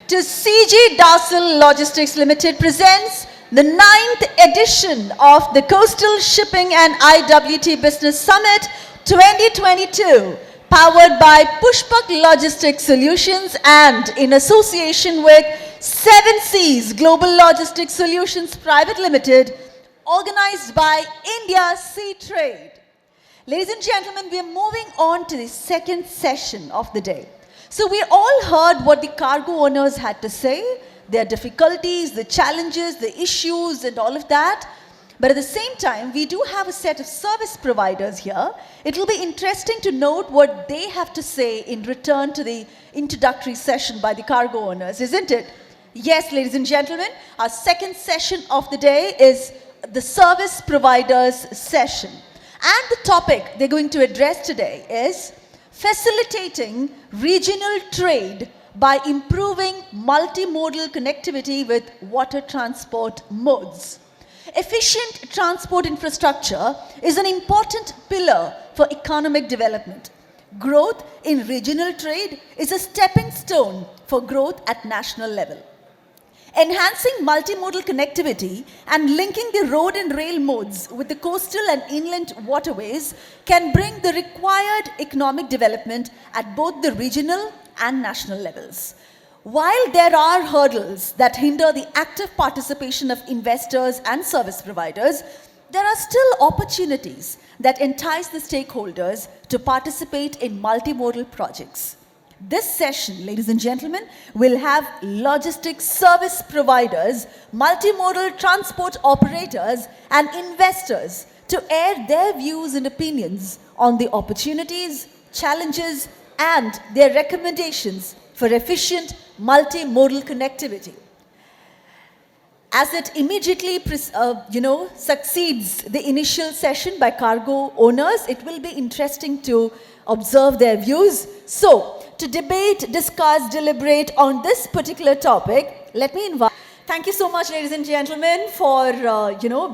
to CG Dassel Logistics Limited presents the 9th edition of the Coastal Shipping and IWT Business Summit 2022, powered by Pushpak Logistics Solutions and in association with 7 Seas Global Logistics Solutions Private Limited, organized by India Sea Trade. Ladies and gentlemen, we are moving on to the second session of the day. So we all heard what the cargo owners had to say, their difficulties, the challenges, the issues and all of that. But at the same time, we do have a set of service providers here. It will be interesting to note what they have to say in return to the introductory session by the cargo owners, isn't it? Yes, ladies and gentlemen, our second session of the day is the service providers session. And the topic they're going to address today is facilitating regional trade by improving multimodal connectivity with water transport modes. Efficient transport infrastructure is an important pillar for economic development. Growth in regional trade is a stepping stone for growth at national level. Enhancing multimodal connectivity and linking the road and rail modes with the coastal and inland waterways can bring the required economic development at both the regional and national levels. While there are hurdles that hinder the active participation of investors and service providers, there are still opportunities that entice the stakeholders to participate in multimodal projects. This session, ladies and gentlemen, will have logistics service providers, multimodal transport operators, and investors to air their views and opinions on the opportunities, challenges, and their recommendations for efficient multimodal connectivity. As it immediately succeeds the initial session by cargo owners, it will be interesting to observe their views. So, to debate, discuss, deliberate on this particular topic, let me invite. Thank you so much, ladies and gentlemen, for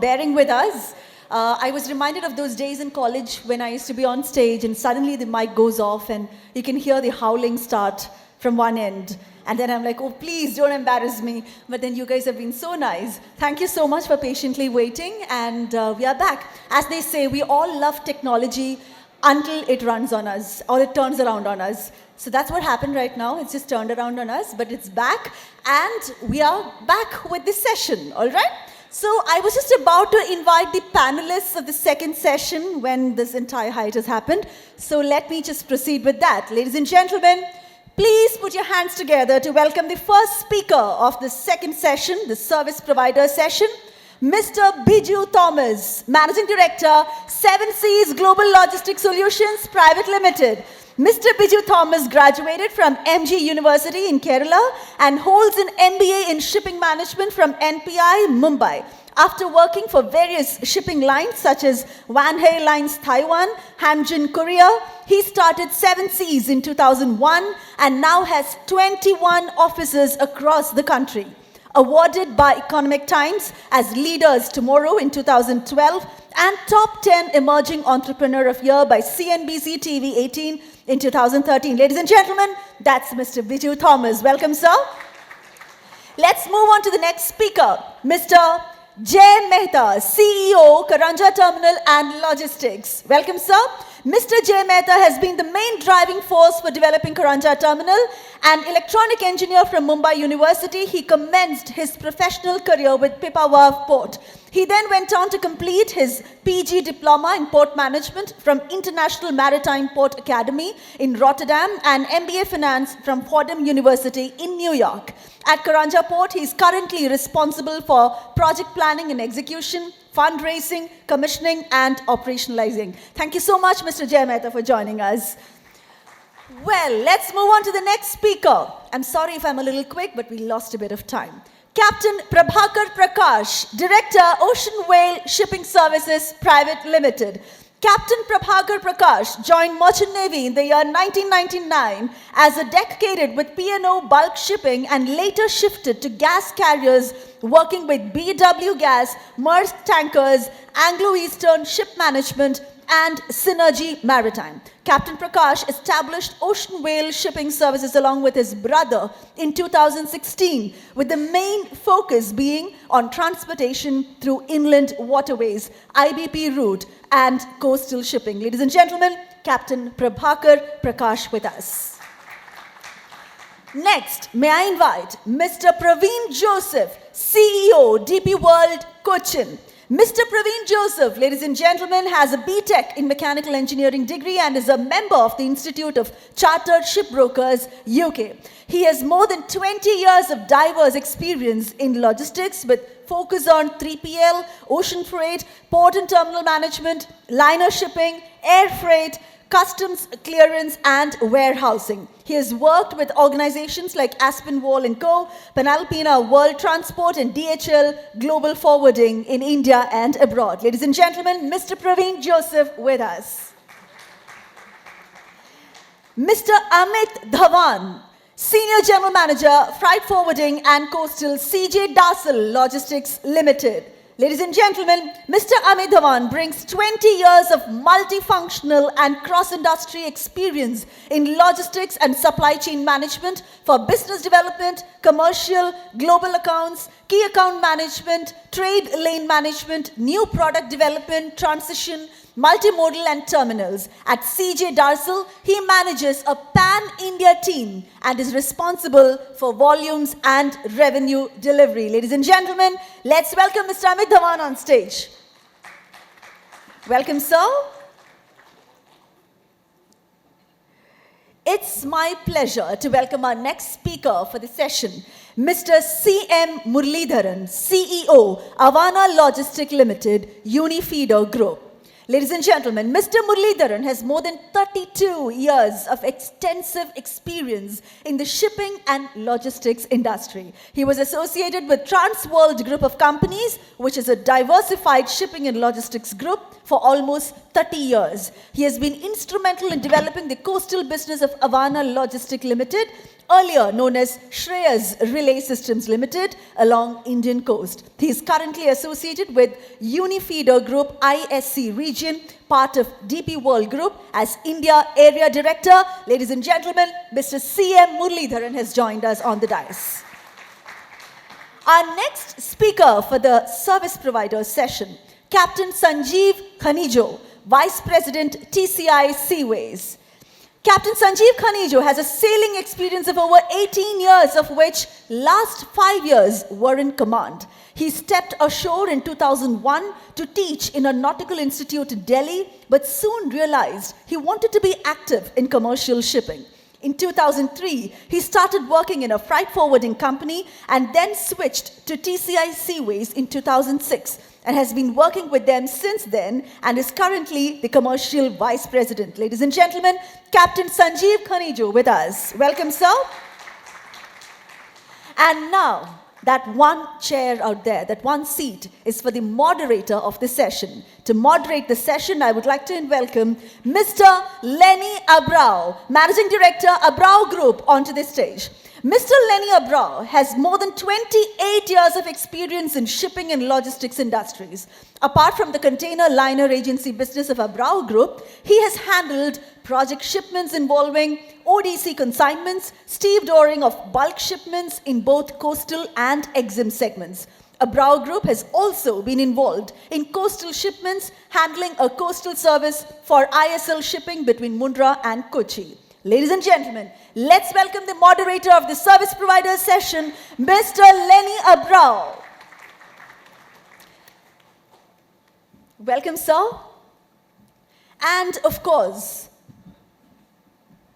bearing with us. I was reminded of those days in college when I used to be on stage and suddenly the mic goes off and you can hear the howling start from one end. And then I'm like, oh, please don't embarrass me. But then you guys have been so nice. Thank you so much for patiently waiting. And we are back. As they say, we all love technology until it runs on us or it turns around on us. So that's what happened right now. It's just turned around on us, but it's back. And we are back with this session, all right? So I was just about to invite the panelists of the second session when this entire hiatus happened. So let me just proceed with that. Ladies and gentlemen, please put your hands together to welcome the first speaker of the second session, the service provider session, Mr. Biju Thomas, Managing Director, 7 Seas Global Logistics Solutions Private Limited. Mr. Biju Thomas graduated from MG University in Kerala and holds an MBA in Shipping Management from NPI, Mumbai. After working for various shipping lines such as Wanhei Lines Taiwan, Hanjin Korea, he started 7 Seas in 2001 and now has 21 offices across the country. Awarded by Economic Times as Leaders Tomorrow in 2012 and Top 10 Emerging Entrepreneur of Year by CNBC TV 18 in 2013. Ladies and gentlemen, that's Mr. Biju Thomas. Welcome, sir. Let's move on to the next speaker, Mr. Jay Mehta, CEO, Karanja Terminal and Logistics. Welcome, sir. Mr. Jay Mehta has been the main driving force for developing Karanja Terminal. An electronic engineer from Mumbai University, he commenced his professional career with Pipavav Port. He then went on to complete his PG diploma in port management from International Maritime Port Academy in Rotterdam and MBA finance from Fordham University in New York. At Karanja Port, he is currently responsible for project planning and execution, fundraising, commissioning, and operationalizing. Thank you so much, Mr. Jay Mehta, for joining us. Well, let's move on to the next speaker. I'm sorry if I'm a little quick, but we lost a bit of time. Captain Prabhakar Prakash, Director, Ocean Whale Shipping Services Private Limited. Captain Prabhakar Prakash joined Merchant Navy in the year 1999 as a deck cadet with P&O Bulk Shipping and later shifted to gas carriers working with BW Gas, Maersk Tankers, Anglo-Eastern Ship Management, and Synergy Maritime. Captain Prakash established Ocean Whale Shipping Services along with his brother in 2016, with the main focus being on transportation through inland waterways, IBP route, and coastal shipping. Ladies and gentlemen, Captain Prabhakar Prakash with us. Next, may I invite Mr. Praveen Joseph, CEO, DP World, Cochin. Mr. Praveen Joseph, ladies and gentlemen, has a BTech in Mechanical Engineering degree and is a member of the Institute of Chartered Shipbrokers, UK. He has more than 20 years of diverse experience in logistics with focus on 3PL, ocean freight, port and terminal management, liner shipping, air freight, customs clearance, and warehousing. He has worked with organizations like Aspinwall & Co., Panalpina World Transport, and DHL Global Forwarding in India and abroad. Ladies and gentlemen, Mr. Praveen Joseph with us. Mr. Amit Dhawan, Senior General Manager, Freight Forwarding and Coastal, CJ Dassel Logistics Limited. Ladies and gentlemen, Mr. Amit Dhawan brings 20 years of multifunctional and cross-industry experience in logistics and supply chain management for business development, commercial, global accounts, key account management, trade lane management, new product development, transition, multimodal and terminals. At CJ Darsal, he manages a pan-India team and is responsible for volumes and revenue delivery. Ladies and gentlemen, let's welcome Mr. Amit Dhawan on stage. Welcome, sir. It's my pleasure to welcome our next speaker for the session, Mr. C.M. Muralidharan, CEO, Avana Logistic Limited, Unifeeder Group. Ladies and gentlemen, Mr. Muralidharan has more than 32 years of extensive experience in the shipping and logistics industry. He was associated with Transworld Group of Companies, which is a diversified shipping and logistics group, for almost 30 years. He has been instrumental in developing the coastal business of Avana Logistic Limited, earlier known as Shreyas Relay Systems Limited, along Indian coast. He is currently associated with Unifeeder Group ISC region, part of DP World Group, as India Area Director. Ladies and gentlemen, Mr. C.M. Muralidharan has joined us on the dais. Our next speaker for the service provider session, Captain Sanjeev Khanijo, Vice President TCI Seaways. Captain Sanjeev Khanijo has a sailing experience of over 18 years, of which last 5 years were in command. He stepped ashore in 2001 to teach in a nautical institute in Delhi, but soon realized he wanted to be active in commercial shipping. In 2003, he started working in a freight forwarding company and then switched to TCI Seaways in 2006 and has been working with them since then and is currently the commercial vice president. Ladies and gentlemen, Captain Sanjeev Khanijo with us. Welcome, sir. And now, that one chair out there, that one seat, is for the moderator of the session. To moderate the session, I would like to welcome Mr. Lenny Abrao, Managing Director, Abrao Group, onto the stage. Mr. Lenny Abrao has more than 28 years of experience in shipping and logistics industries. Apart from the container liner agency business of Abrao Group, he has handled project shipments involving ODC consignments, stevedoring of bulk shipments in both coastal and EXIM segments. Abrao Group has also been involved in coastal shipments, handling a coastal service for ISL shipping between Mundra and Kochi. Ladies and gentlemen, let's welcome the moderator of the service provider session, Mr. Lenny Abrao. Welcome, sir. And of course,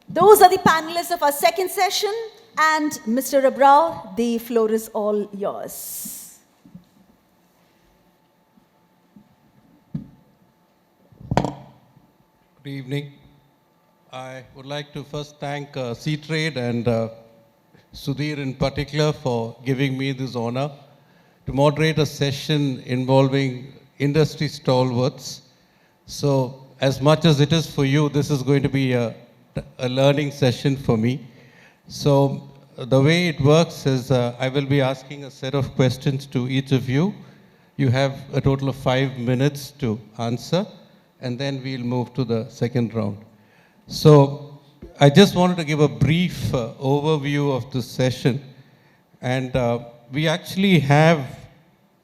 those are the panelists of our second session. And Mr. Abrao, the floor is all yours. Good evening. I would like to first thank Seatrade and Sudhir in particular for giving me this honor to moderate a session involving industry stalwarts. So as much as it is for you, this is going to be a learning session for me. So the way it works is I will be asking a set of questions to each of you. You have a total of 5 minutes to answer, and then we'll move to the second round. So I just wanted to give a brief overview of this session. And we actually have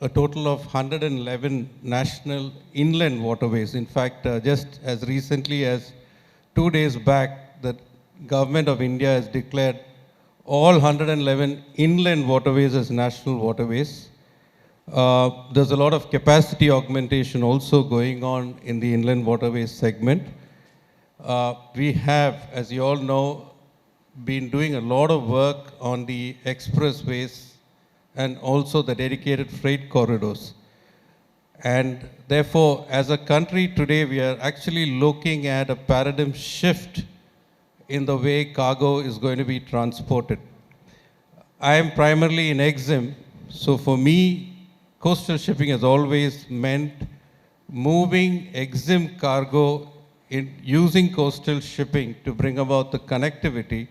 a total of 111 national inland waterways. In fact, just as recently as 2 days back, the government of India has declared all 111 inland waterways as national waterways. There's a lot of capacity augmentation also going on in the inland waterways segment. We have, as you all know, been doing a lot of work on the expressways and also the dedicated freight corridors. And therefore, as a country today, we are actually looking at a paradigm shift in the way cargo is going to be transported. I am primarily in EXIM, so for me, coastal shipping has always meant moving EXIM cargo using coastal shipping to bring about the connectivity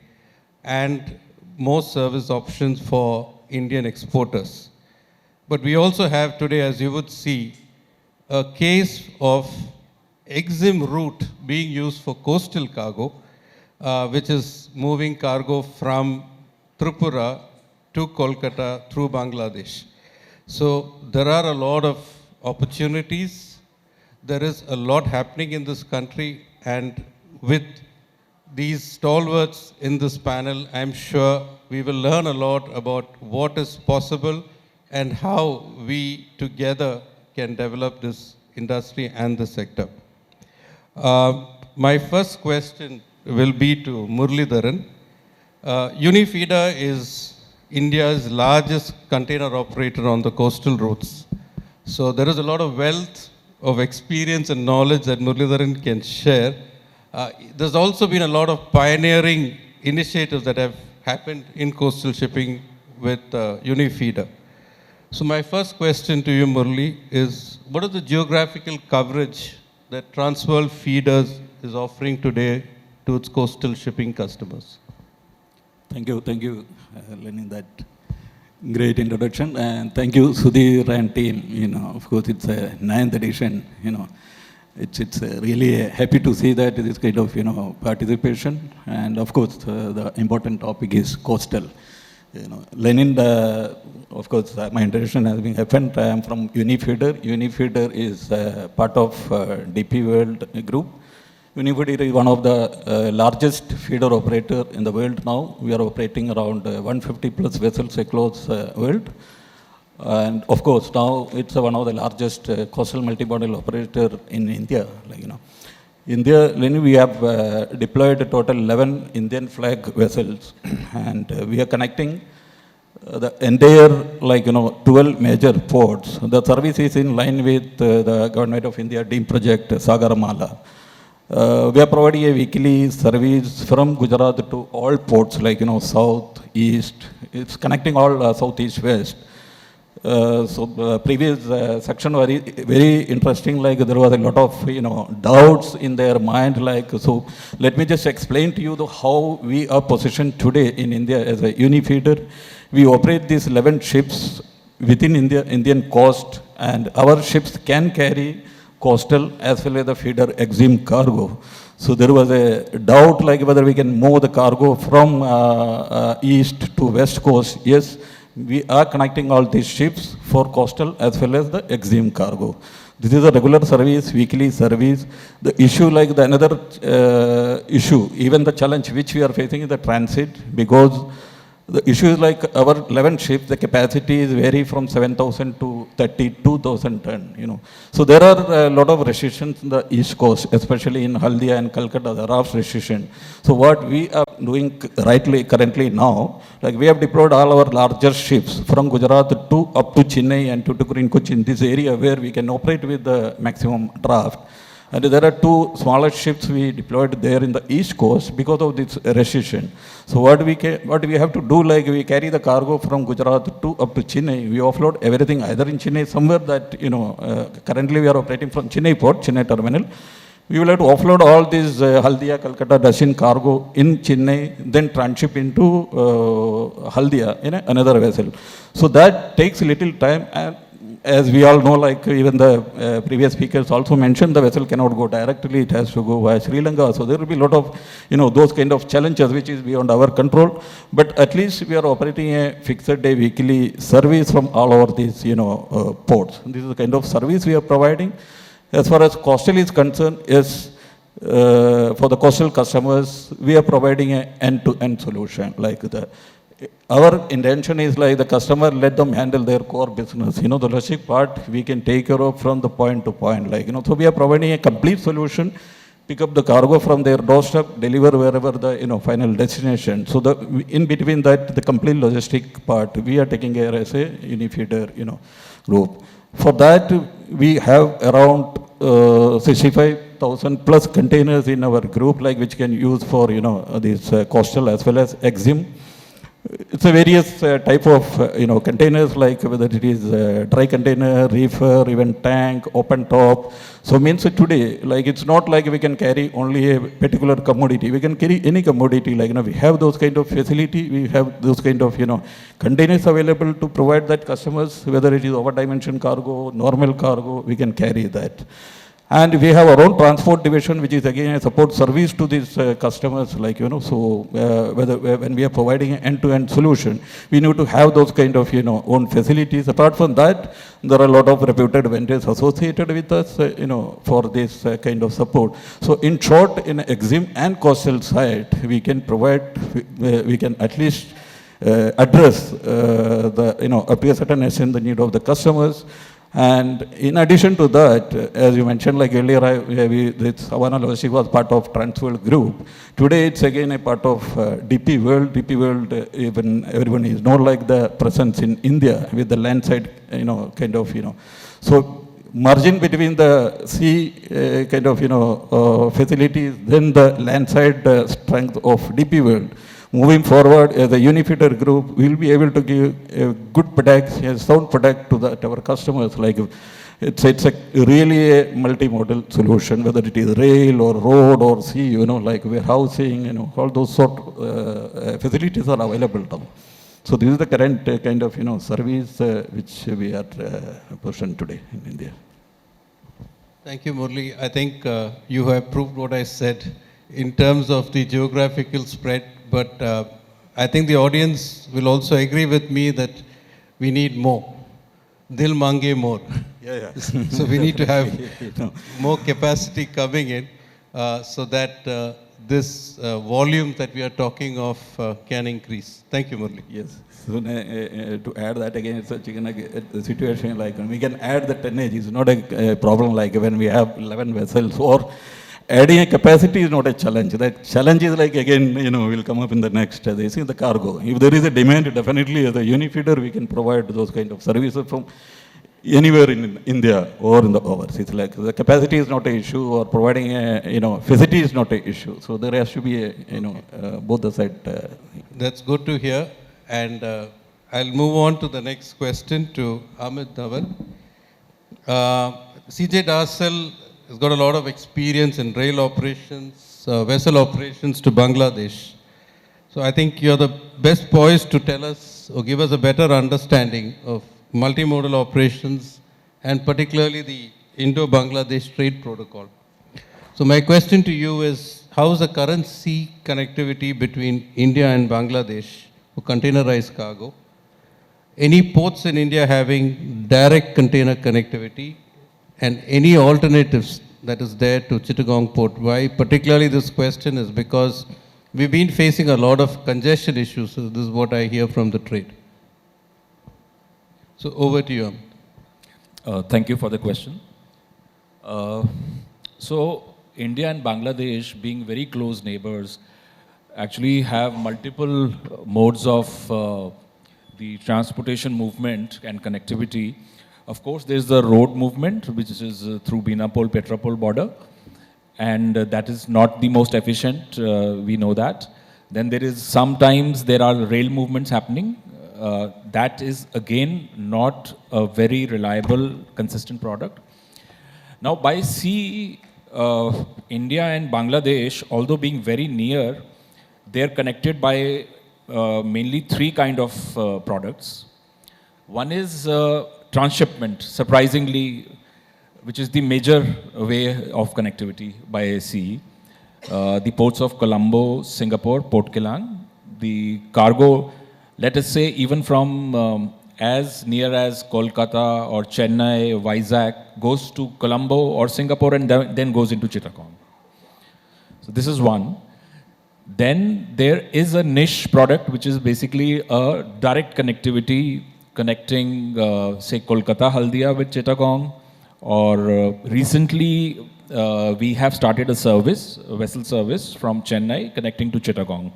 and more service options for Indian exporters. But we also have today, as you would see, a case of EXIM route being used for coastal cargo, which is moving cargo from Tripura to Kolkata through Bangladesh. So there are a lot of opportunities. There is a lot happening in this country, and with these stalwarts in this panel, I'm sure we will learn a lot about what is possible and how we together can develop this industry and the sector. My first question will be to Muralidharan. Unifeeder is India's largest container operator on the coastal routes. So there is a lot of wealth of experience and knowledge that Muralidharan can share. There's also been a lot of pioneering initiatives that have happened in coastal shipping with Unifeeder. So my first question to you, Murali, is what is the geographical coverage that Transworld Feeders is offering today to its coastal shipping customers? Thank you, Lenin, that great introduction, and thank you, Sudhir and team. Of course, it's a 9th edition. It's really happy to see that this kind of participation, and of course, the important topic is coastal. Lenin, of course, my introduction has been happened. I am from Unifeeder. Unifeeder is part of DP World Group. Unifeeder is one of the largest feeder operator in the world now. We are operating around 150 plus vessels across world. And of course, now it's one of the largest coastal multimodal operator in India. India, we have deployed a total 11 Indian flag vessels, and we are connecting the entire 12 major ports. The service is in line with the Government of India DEEM project Sagarmala. We are providing a weekly service from Gujarat to all ports south, east. It's connecting all south, east, west. So previous section was very interesting. There was a lot of doubts in their mind. So let me just explain to you how we are positioned today in India as a Unifeeder. We operate these 11 ships within Indian coast, and our ships can carry coastal as well as the feeder EXIM cargo. So there was a doubt whether we can move the cargo from east to west coast. Yes, we are connecting all these ships for coastal as well as the EXIM cargo. This is a regular service, weekly service. The issue another issue, even the challenge which we are facing is the transit, because the issue is our 11 ships, the capacity is vary from 7,000 to 32,000 ton, So there are a lot of restrictions in the East Coast, especially in Haldia and Calcutta, there are restrictions. So what we are doing currently now, we have deployed all our larger ships from Gujarat to up to Chennai and Tuticorin, Cochin, this area where we can operate with the maximum draft. And there are 2 smaller ships we deployed there in the East Coast because of this restriction. So what we have to do, we carry the cargo from Gujarat to up to Chennai. We offload everything either in Chennai somewhere that, currently we are operating from Chennai port, Chennai terminal. we will have to offload all these Haldia, Calcutta, Dashin cargo in Chennai, then transship into Haldia in another vessel. So that takes a little time, and as we all know, like even the previous speakers also mentioned, the vessel cannot go directly, it has to go via Sri Lanka. So there will be a lot of, those kind of challenges which is beyond our control. But at least we are operating a fixed day weekly service from all over these, ports. This is the kind of service we are providing. As far as coastal is concerned, yes, for the coastal customers, we are providing an end-to-end solution. Like our intention is like the customer, let them handle their core business. The logistic part we can take care of from the point to point. So we are providing a complete solution. Pick up the cargo from their doorstep, deliver wherever the final destination. So in between that, the complete logistic part, we are taking care as a unifeeder, group. For that, we have around 65,000 plus containers in our group, which can use for these coastal as well as EXIM. It's a various type of containers, like whether it is dry container, reefer, even tank, open top. So means today, it's not like we can carry only a particular commodity. We can carry any commodity. We have those kind of facility. We have those kind of containers available to provide that customers, whether it is over dimension cargo, normal cargo, we can carry that. And we have our own transport division, which is again a support service to these customers, so whether when we are providing an end-to-end solution, we need to have those kind of, own facilities. Apart from that, there are a lot of reputed vendors associated with us, for this kind of support. So in short, in EXIM and coastal side, we can provide, we can at least address up to a certain extent the need of the customers. And in addition to that, as you mentioned, earlier, Savannah Logistic was part of Transworld Group. Today, it's again a part of DP World. DP World, even everyone is known the presence in India with the landside, So margin between the sea facilities, then the landside strength of DP World. Moving forward, as a unifeeder group, we will be able to give a good product, a sound product to our customers. It's a really a multimodal solution, whether it is rail or road or sea, warehousing, all those sort of facilities are available now. So this is the current kind of service which we are pushing today in India. Thank you, Murli. I think you have proved what I said in terms of the geographical spread. But I think the audience will also agree with me that we need more. Dil mange more. Yeah. So we need to have more capacity coming in so that this volume that we are talking of can increase. Thank you, Murli. Yes. So to add that again, it's such a situation we can add the tonnage. It's not a problem when we have 11 vessels, or adding a capacity is not a challenge. That challenge is again, will come up in the next, they see the cargo. If there is a demand, definitely as a unifeeder, we can provide those kind of services from anywhere in India or in the overseas. The capacity is not an issue, or providing a, facility is not an issue. So there has to be a, both the side. That's good to hear. And I'll move on to the next question to Amit Dhawan. CJ Darsal has got a lot of experience in rail operations, vessel operations to Bangladesh. So I think you're the best poised to tell us or give us a better understanding of multimodal operations and particularly the Indo-Bangladesh trade protocol. So my question to you is, how is the current sea connectivity between India and Bangladesh for containerized cargo? Any ports in India having direct container connectivity? And any alternatives that is there to Chittagong Port? Why particularly this question is because we've been facing a lot of congestion issues. So this is what I hear from the trade. So over to you, Amit. Thank you for the question. So India and Bangladesh, being very close neighbors, actually have multiple modes of the transportation movement and connectivity. Of course, there's the road movement, which is through Binapol-Petrapol border, and that is not the most efficient, we know that. Then there is sometimes there are rail movements happening. That is again not a very reliable, consistent product. Now by sea, India and Bangladesh, although being very near, they're connected by mainly three kind of products. One is transshipment, surprisingly, which is the major way of connectivity by sea. The ports of Colombo, Singapore, Port Kelang. The cargo, let us say, even from as near as Kolkata or Chennai, Vizag, goes to Colombo or Singapore and then goes into Chittagong. So this is one. Then there is a niche product which is basically a direct connectivity connecting, say, Kolkata Haldia with Chittagong, or recently we have started a service, a vessel service from Chennai connecting to Chittagong.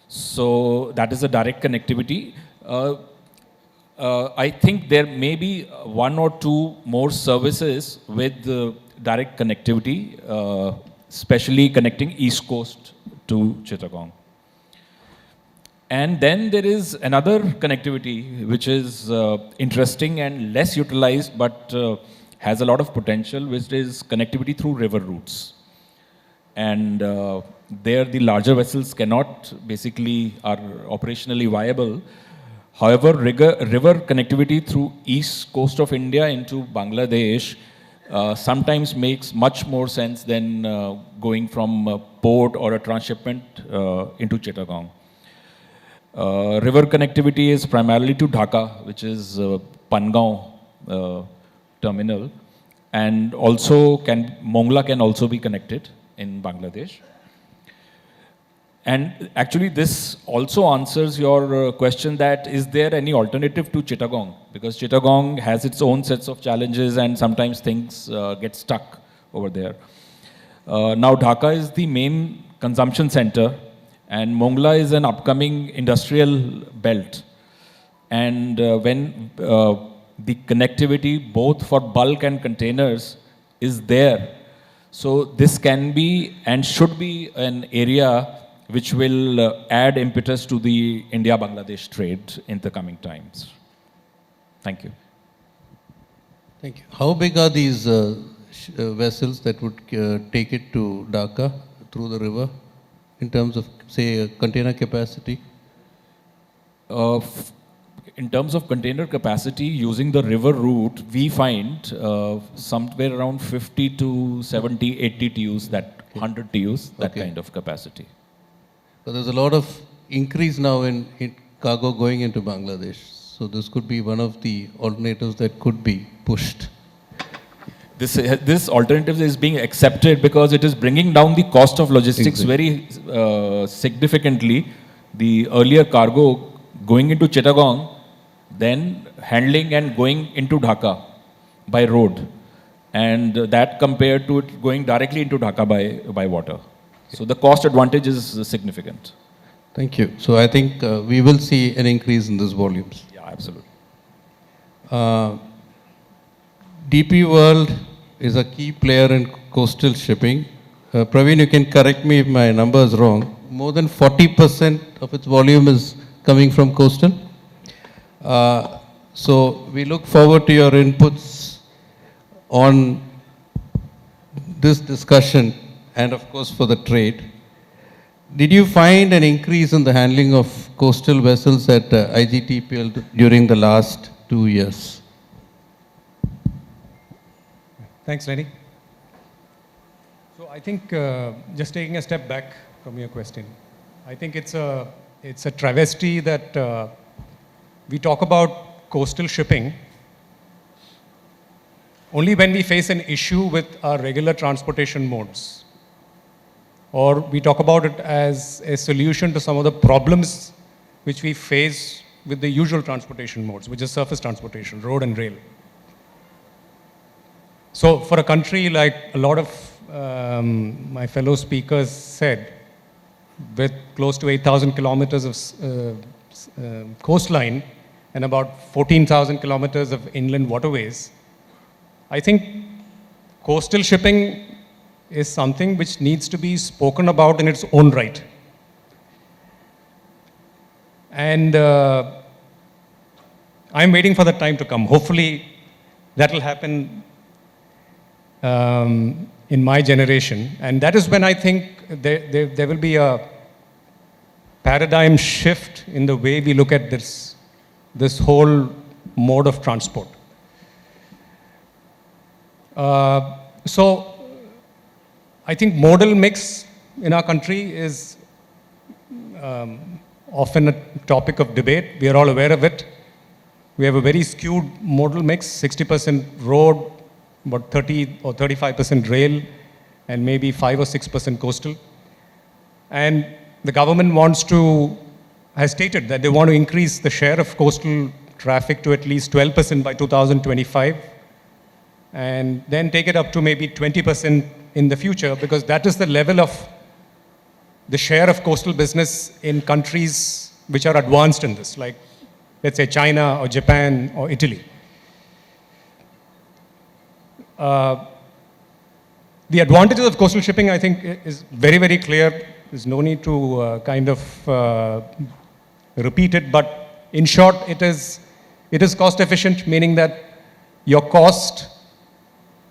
So that is a direct connectivity. I think there may be one or two more services with direct connectivity, especially connecting East Coast to Chittagong. And then there is another connectivity which is interesting and less utilized, but has a lot of potential, which is connectivity through river routes. And there the larger vessels cannot basically are operationally viable. However, river connectivity through east coast of India into Bangladesh sometimes makes much more sense than going from a port or a transshipment into Chittagong. River connectivity is primarily to Dhaka, which is Pangaon terminal, and also Mongla can also be connected in Bangladesh. And actually this also answers your question that is there any alternative to Chittagong? Because Chittagong has its own sets of challenges and sometimes things get stuck over there. Now Dhaka is the main consumption center and Mongla is an upcoming industrial belt. And when the connectivity both for bulk and containers is there, so this can be and should be an area which will add impetus to the India-Bangladesh trade in the coming times. Thank you. Thank you. How big are these vessels that would take it to Dhaka through the river in terms of, say, container capacity? In terms of container capacity, using the river route, we find somewhere around 50 to 70, 80 TUs, that 100 TUs, that kind of capacity. But there's a lot of increase now in cargo going into Bangladesh. So this could be one of the alternatives that could be pushed. This alternative is being accepted because it is bringing down the cost of logistics very significantly. The earlier cargo going into Chittagong, then handling and going into Dhaka by road. And that compared to it going directly into Dhaka by water. So the cost advantage is significant. Thank you. So I think we will see an increase in these volumes. Yeah, absolutely. DP World is a key player in coastal shipping. Praveen, you can correct me if my number is wrong. More than 40% of its volume is coming from coastal. So we look forward to your inputs on this discussion and of course for the trade. Did you find an increase in the handling of coastal vessels at IGTPL during the last 2 years? Thanks, Lenny. So I think just taking a step back from your question, I think it's a travesty that we talk about coastal shipping only when we face an issue with our regular transportation modes. Or we talk about it as a solution to some of the problems which we face with the usual transportation modes, which is surface transportation, road and rail. So for a country like a lot of my fellow speakers said, with close to 8,000 kilometers of coastline and about 14,000 kilometers of inland waterways, I think coastal shipping is something which needs to be spoken about in its own right. And I'm waiting for that time to come. Hopefully that will happen in my generation. And that is when I think there will be a paradigm shift in the way we look at this whole mode of transport. So I think modal mix in our country is often a topic of debate. We are all aware of it. We have a very skewed modal mix, 60% road, about 30 or 35% rail, and maybe 5 or 6% coastal. And the government has stated that they want to increase the share of coastal traffic to at least 12% by 2025, and then take it up to maybe 20% in the future, because that is the level of the share of coastal business in countries which are advanced in this, like, let's say, China or Japan or Italy. The advantages of coastal shipping, I think, is very, very clear. There's no need to repeat it, but in short, it is cost efficient, meaning that your cost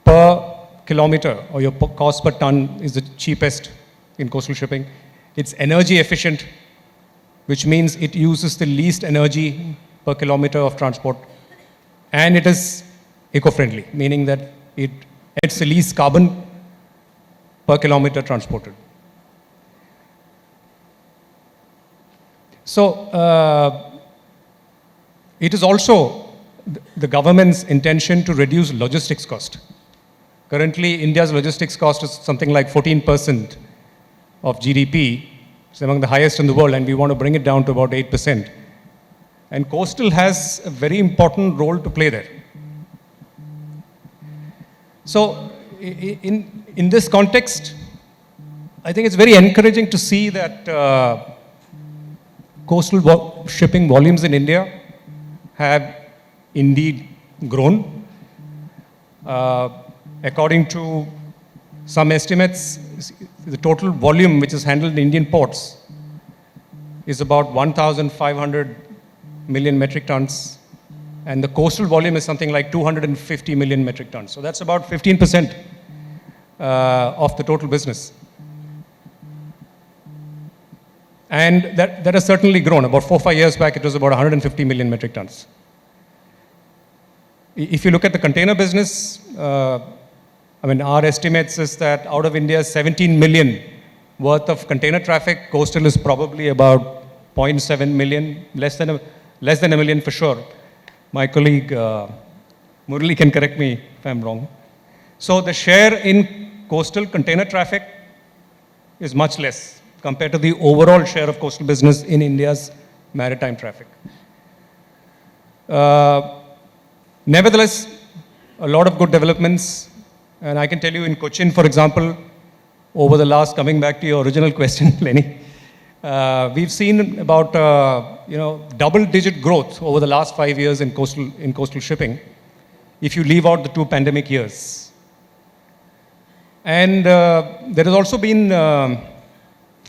per kilometer or your cost per ton is the cheapest in coastal shipping. It's energy efficient, which means it uses the least energy per kilometer of transport. And it is eco-friendly, meaning that it emits the least carbon per kilometer transported. So it is also the government's intention to reduce logistics cost. Currently, India's logistics cost is something like 14% of GDP. It's among the highest in the world, and we want to bring it down to about 8%. And coastal has a very important role to play there. So in this context, I think it's very encouraging to see that coastal shipping volumes in India have indeed grown. According to some estimates, the total volume which is handled in Indian ports is about 1,500 million metric tons, and the coastal volume is something like 250 million metric tons. So that's about 15% of the total business. And that has certainly grown. About 4 or 5 years back, it was about 150 million metric tons. If you look at the container business, our estimates is that out of India's 17 million worth of container traffic, coastal is probably about 0.7 million, less than a million for sure. My colleague Murali can correct me if I'm wrong. So the share in coastal container traffic is much less compared to the overall share of coastal business in India's maritime traffic. Nevertheless, a lot of good developments. And I can tell you in Cochin, for example, over the last, coming back to your original question, Lenny, we've seen about double-digit growth over the last 5 years in coastal shipping, if you leave out the 2 pandemic years. And there has also been, and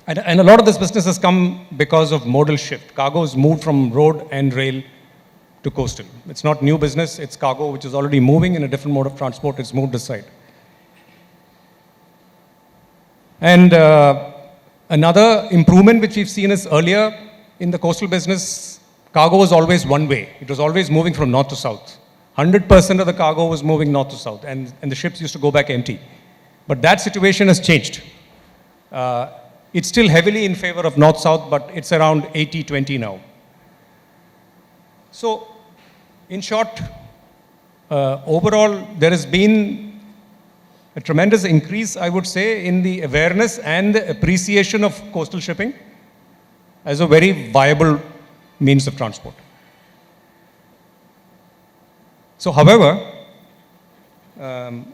a lot of this business has come because of modal shift. Cargo has moved from road and rail to coastal. It's not new business, it's cargo which is already moving in a different mode of transport, it's moved aside. And another improvement which we've seen is earlier in the coastal business, cargo was always one way. It was always moving from north to south. 100% of the cargo was moving north to south, and the ships used to go back empty. But that situation has changed. It's still heavily in favor of north-south, but it's around 80-20 now. So, in short, overall, there has been a tremendous increase, I would say, in the awareness and the appreciation of coastal shipping as a very viable means of transport. So, however,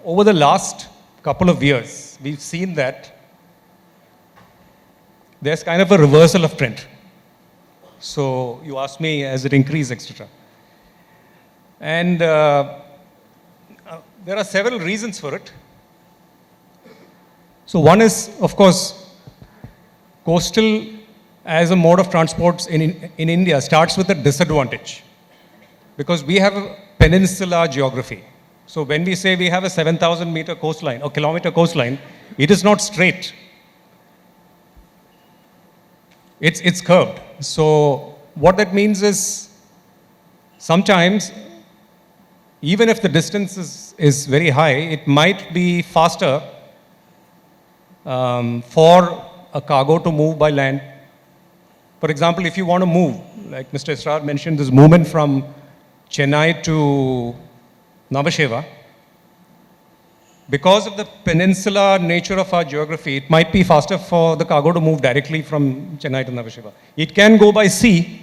over the last couple of years, we've seen that there's kind of a reversal of trend. So, you asked me, has it increased, etc. And there are several reasons for it. So one is, of course, coastal as a mode of transport in India starts with a disadvantage, because we have a peninsular geography. So when we say we have a 7,000 meter coastline or kilometer coastline, it is not straight. It's curved. So what that means is sometimes, even if the distance is very high, it might be faster for a cargo to move by land. For example, if you want to move, like Mr. Israr mentioned, this movement from Chennai to Navasheva, because of the peninsular nature of our geography, it might be faster for the cargo to move directly from Chennai to Navasheva. It can go by sea,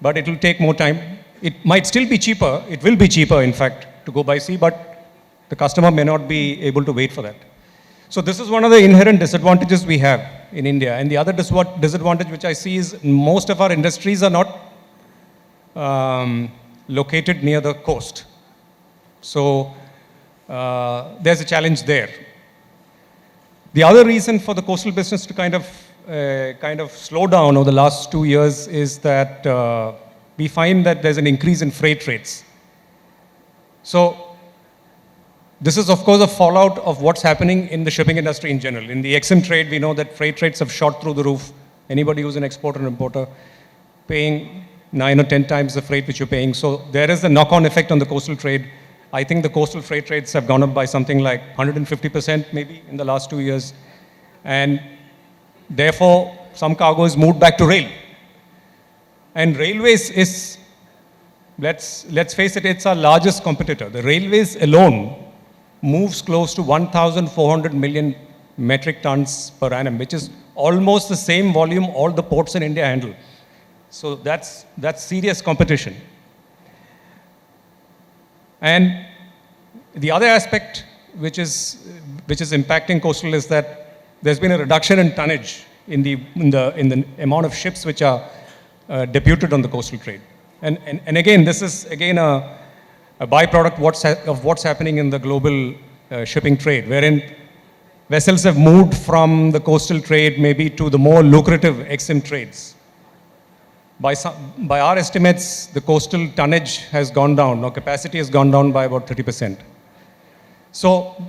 but it will take more time. It might still be cheaper. It will be cheaper, in fact, to go by sea, but the customer may not be able to wait for that. So this is one of the inherent disadvantages we have in India. And the other disadvantage which I see is most of our industries are not located near the coast. So there's a challenge there. The other reason for the coastal business to kind of slow down over the last 2 years is that we find that there's an increase in freight rates. So this is, of course, a fallout of what's happening in the shipping industry in general. In the EXIM trade, we know that freight rates have shot through the roof. Anybody who's an exporter and importer paying 9 or 10 times the freight which you're paying. So there is a knock-on effect on the coastal trade. I think the coastal freight rates have gone up by something like 150% maybe in the last 2 years. And therefore, some cargo is moved back to rail. And railways is, let's face it, it's our largest competitor. The railways alone moves close to 1,400 million metric tons per annum, which is almost the same volume all the ports in India handle. So that's serious competition. And the other aspect which is impacting coastal is that there's been a reduction in tonnage in the amount of ships which are deputed on the coastal trade. And again, this is again a byproduct of what's happening in the global shipping trade, wherein vessels have moved from the coastal trade maybe to the more lucrative EXIM trades. By our estimates, the coastal tonnage has gone down, or capacity has gone down by about 30%. So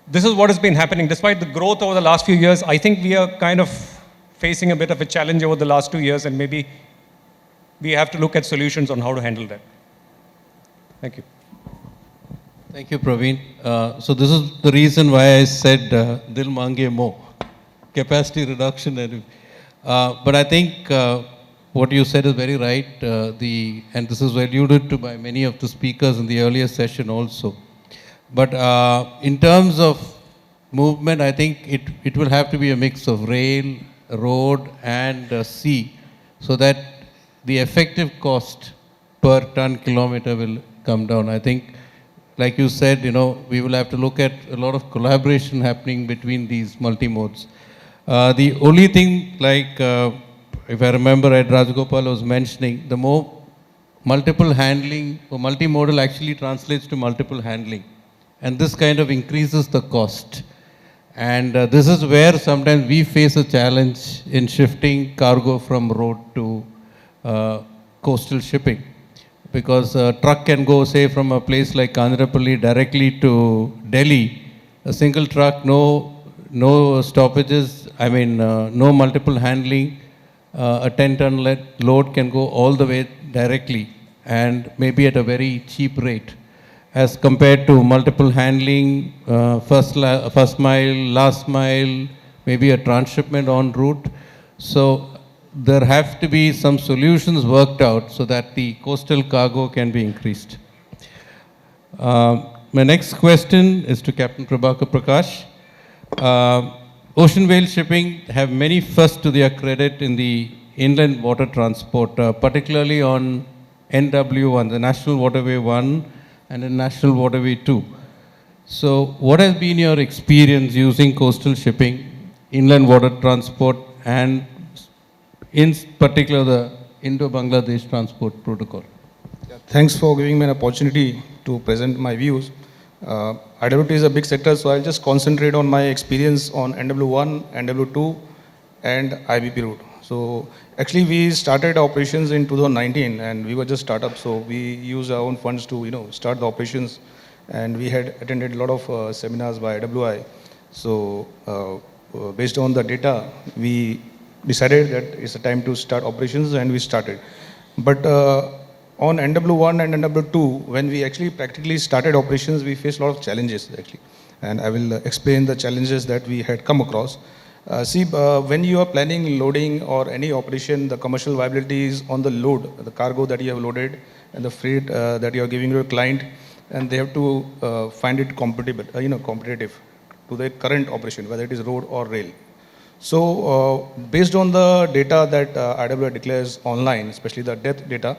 this is what has been happening. Despite the growth over the last few years, I think we are kind of facing a bit of a challenge over the last 2 years, and maybe we have to look at solutions on how to handle that. Thank you. Thank you, Praveen. So this is the reason why I said Dil Mange Mo, capacity reduction. But I think what you said is very right, and this is alluded to by many of the speakers in the earlier session also. But in terms of movement, I think it will have to be a mix of rail, road, and sea, so that the effective cost per ton kilometer will come down. I think, like you said, we will have to look at a lot of collaboration happening between these multi-modes. The only thing, like, if I remember right, Rajagopal was mentioning, the more multiple handling, or multimodal actually translates to multiple handling. And this kind of increases the cost. And this is where sometimes we face a challenge in shifting cargo from road to coastal shipping. Because a truck can go, say, from a place like Kandrapalli directly to Delhi. A single truck, no stoppages, no multiple handling. A 10-ton load can go all the way directly, and maybe at a very cheap rate, as compared to multiple handling, first mile, last mile, maybe a transshipment en route. So there have to be some solutions worked out so that the coastal cargo can be increased. My next question is to Captain Prabhakar Prakash. Ocean whale shipping have many firsts to their credit in the inland water transport, particularly on NW1, the National Waterway 1 and the National Waterway 2. So what has been your experience using coastal shipping, inland water transport, and in particular the Indo-Bangladesh Transport Protocol? Thanks for giving me an opportunity to present my views. IWT is a big sector, so I'll just concentrate on my experience on NW1, NW2, and IBP route. So actually we started operations in 2019 and we were just startup, so we used our own funds to start the operations and we had attended a lot of seminars by IWI. So based on the data, we decided that it's a time to start operations, and we started. But on NW1 and NW2, when we actually practically started operations, we faced a lot of challenges actually. And I will explain the challenges that we had come across. When you are planning loading or any operation, the commercial viability is on the load, the cargo that you have loaded and the freight that you are giving to your client, and they have to find it compatible, competitive to the current operation, whether it is road or rail. So based on the data that IWI declares online, especially the depth data,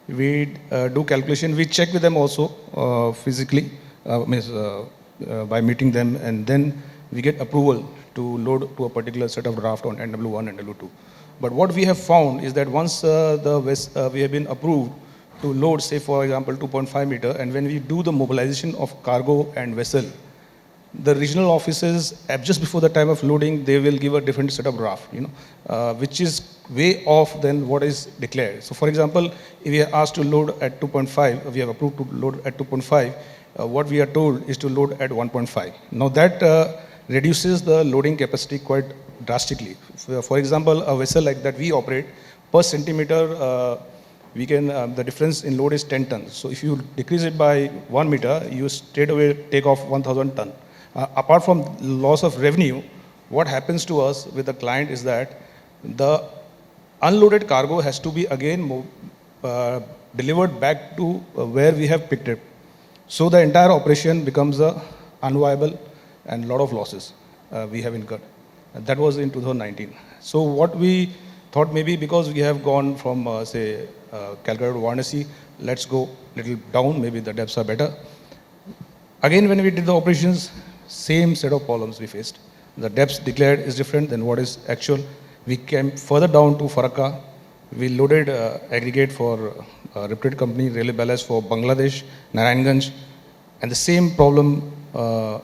we do calculation. We check with them also physically, by meeting them, and then we get approval to load to a particular set of draft on NW1 and NW2. But what we have found is that once we have been approved to load, say for example 2.5 meter, and when we do the mobilization of cargo and vessel, the regional offices, just before the time of loading, they will give a different set of draft, which is way off than what is declared. So for example, if we are asked to load at 2.5, we have approved to load at 2.5, what we are told is to load at 1.5. Now that reduces the loading capacity quite drastically. For example, a vessel like that we operate, per centimeter, the difference in load is 10 tons. So if you decrease it by 1 meter, you straight away take off 1,000 ton. Apart from loss of revenue, what happens to us with the client is that the unloaded cargo has to be again delivered back to where we have picked it. So the entire operation becomes unviable, and a lot of losses we have incurred. That was in 2019. So what we thought, maybe because we have gone from Calcutta to Varanasi, let's go little down, maybe the depths are better. Again, when we did the operations, same set of problems we faced. The depths declared is different than what is actual. We came further down to Farakka. We loaded aggregate for a reputed company, Railway Ballast for Bangladesh, Narayanganj, and the same problem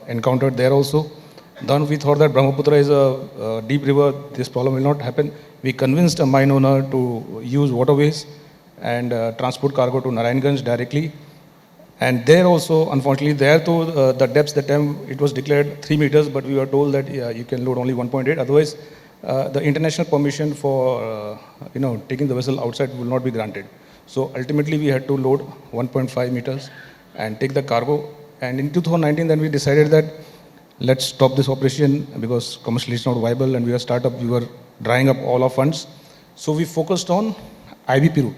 encountered there also. Then we thought that Brahmaputra is a deep river, this problem will not happen. We convinced a mine owner to use waterways and transport cargo to Narayanganj directly. And there also, unfortunately, there too, the depths that time it was declared 3 meters, but we were told that you can load only 1.8. Otherwise, the international permission for taking the vessel outside will not be granted. So ultimately, we had to load 1.5 meters and take the cargo. And in 2019, then we decided that let's stop this operation because commercially it's not viable, and we are startup. We were drying up all our funds, so we focused on IBP route.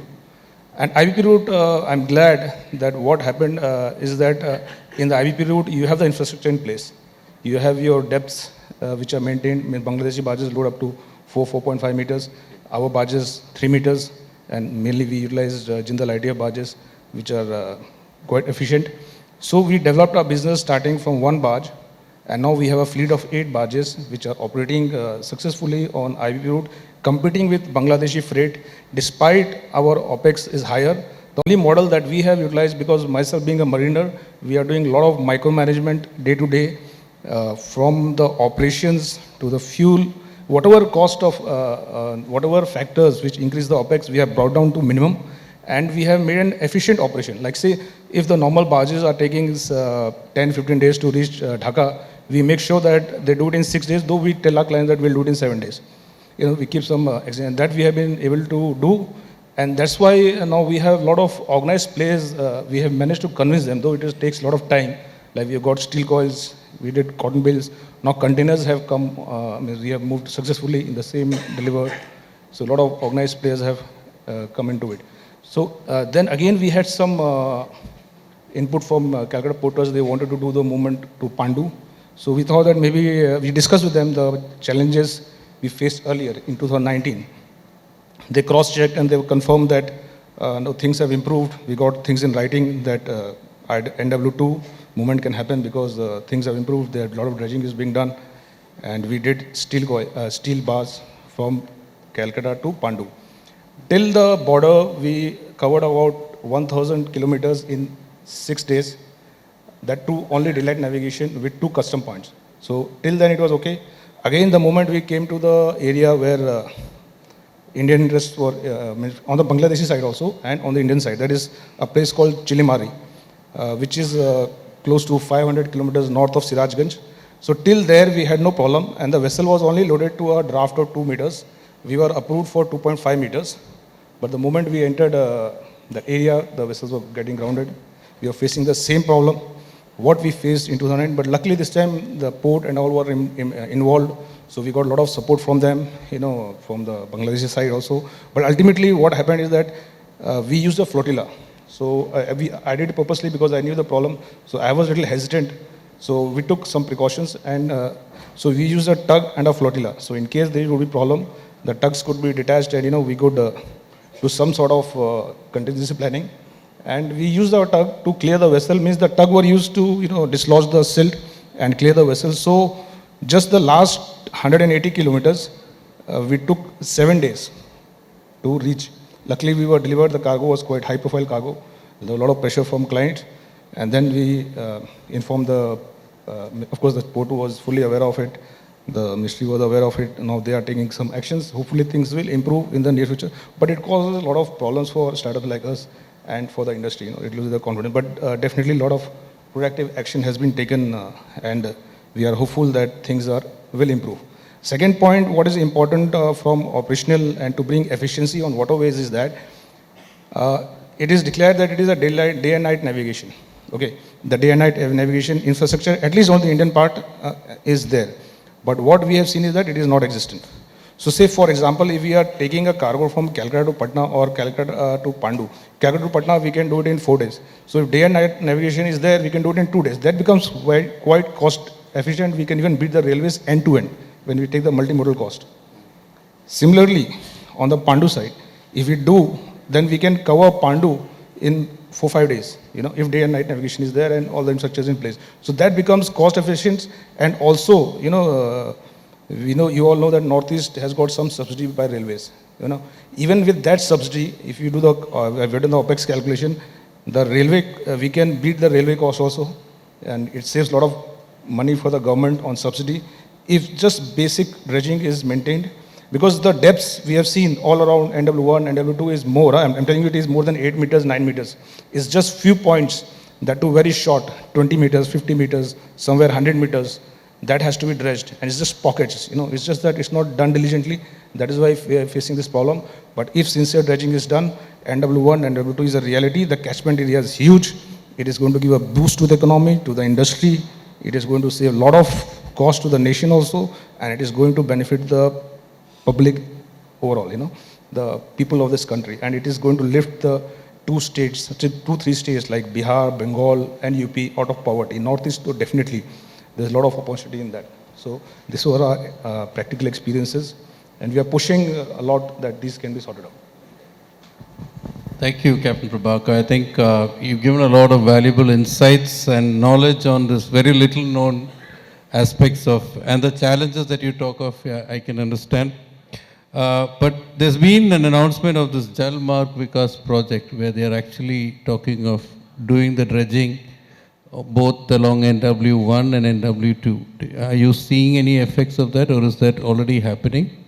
And IBP route, I'm glad that what happened is that in the IBP route, you have the infrastructure in place. You have your depths which are maintained. Bangladeshi barges load up to 4.5 meters. Our barges 3 meters, and mainly we utilized Jindal ITF barges, which are quite efficient. So we developed our business starting from one barge, and now we have a fleet of 8 barges which are operating successfully on IBP route, competing with Bangladeshi freight, despite our OPEX is higher. The only model that we have utilized, because myself being a mariner, we are doing a lot of micromanagement day to day, from the operations to the fuel, whatever cost of, whatever factors which increase the OPEX, we have brought down to minimum, and we have made an efficient operation. Like say, if the normal barges are taking 10-15 days to reach Dhaka, we make sure that they do it in 6 days, though we tell our clients that we'll do it in 7 days. We keep some and that we have been able to do, and that's why now we have a lot of organized players. We have managed to convince them, though it takes a lot of time. Like we have got steel coils, we did cotton bales. Now containers have come. We have moved successfully in the same delivered. So a lot of organized players have come into it. So then again we had some input from Calcutta Porters. They wanted to do the movement to Pandu. So we thought that maybe we discussed with them the challenges we faced earlier in 2019. They cross-checked and they confirmed that no, things have improved. We got things in writing that NW2 movement can happen because things have improved. There a lot of dredging is being done, and we did steel bars from Calcutta to Pandu. Till the border, we covered about 1,000 kilometers in 6 days. That too only daylight navigation with 2 custom points. So till then it was okay. Again, the moment we came to the area where Indian interests were on the Bangladeshi side also and on the Indian side, that is a place called Chilimari, which is close to 500 kilometers north of Sirajganj. So till there we had no problem, and the vessel was only loaded to a draft of 2 meters. We were approved for 2.5 meters, but the moment we entered the area, the vessels were getting grounded. We were facing the same problem what we faced in 2009, but luckily this time the port and all were involved, so we got a lot of support from them, from the Bangladeshi side also. But ultimately what happened is that we used a flotilla. So I did it purposely because I knew the problem, so I was a little hesitant. So we took some precautions, and so we used a tug and a flotilla. So in case there would be problem, the tugs could be detached, and we could do some sort of contingency planning. And we used our tug to clear the vessel, means the tug were used to dislodge the silt and clear the vessel. So just the last 180 kilometers, we took 7 days to reach. Luckily we were delivered, the cargo was quite high profile cargo. There was a lot of pressure from clients, and then we informed of course the port was fully aware of it, the ministry was aware of it. Now they are taking some actions. Hopefully things will improve in the near future, but it causes a lot of problems for startups like us and for the industry. It loses the confidence, but definitely a lot of proactive action has been taken, and we are hopeful that things will improve. Second point, what is important from operational and to bring efficiency on waterways is that it is declared that it is a day and night navigation. Okay, the day and night navigation infrastructure, at least on the Indian part, is there. But what we have seen is that it is not existent. So say for example, if we are taking a cargo from Calcutta to Patna or Calcutta to Pandu, Calcutta to Patna we can do it in 4 days. So if day and night navigation is there, we can do it in 2 days. That becomes quite cost efficient. We can even beat the railways end to end when we take the multimodal cost. Similarly, on the Pandu side, if we do, then we can cover Pandu in 4-5 days, if day and night navigation is there and all the infrastructure is in place. So that becomes cost efficient, and also, you all know that Northeast has got some subsidy by railways. Even with that subsidy, if you do I've done the OPEX calculation, the railway, we can beat the railway cost also, and it saves a lot of money for the government on subsidy if just basic dredging is maintained. Because the depths we have seen all around NW1, NW2 is more. I'm telling you, it is more than 8 meters, 9 meters. It's just few points that too very short, 20 meters, 50 meters, somewhere 100 meters. That has to be dredged, and it's just pockets. It's just that it's not done diligently. That is why we are facing this problem. But if sincere dredging is done, NW1 and NW2 is a reality. The catchment area is huge. It is going to give a boost to the economy, to the industry. It is going to save a lot of cost to the nation also, and it is going to benefit the public overall, the people of this country. And it is going to lift the 2 states, 2-3 states like Bihar, Bengal and UP out of poverty. Northeast, though, definitely, there's a lot of opportunity in that. So these were our practical experiences, and we are pushing a lot that these can be sorted out. Thank you, Captain Prabhakar. I think you've given a lot of valuable insights and knowledge on this very little known aspects of, and the challenges that you talk of, I can understand. But there's been an announcement of this Jal Marg Vikas project where they are actually talking of doing the dredging both along NW1 and NW2. Are you seeing any effects of that, or is that already happening?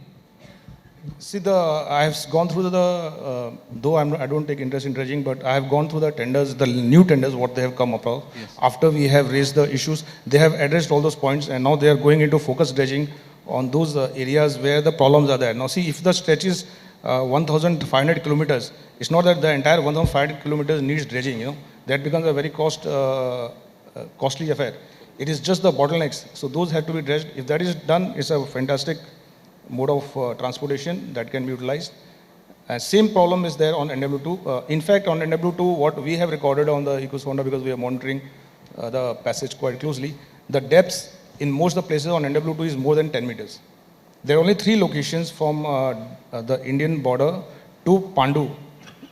See, I have gone through though I don't take interest in dredging, but I have gone through the tenders, the new tenders, what they have come about. Yes. After we have raised the issues, they have addressed all those points, and now they are going into focused dredging on those areas where the problems are there. Now see, if the stretch is 1,500 kilometers, it's not that the entire 1,500 kilometers needs dredging, that becomes a very costly affair. It is just the bottlenecks, so those have to be dredged. If that is done, it's a fantastic mode of transportation that can be utilized. Same problem is there on NW2. In fact, on NW2, what we have recorded on the EcoSonda, because we are monitoring the passage quite closely, the depths in most of the places on NW2 is more than 10 meters. There are only 3 locations from the Indian border to Pandu.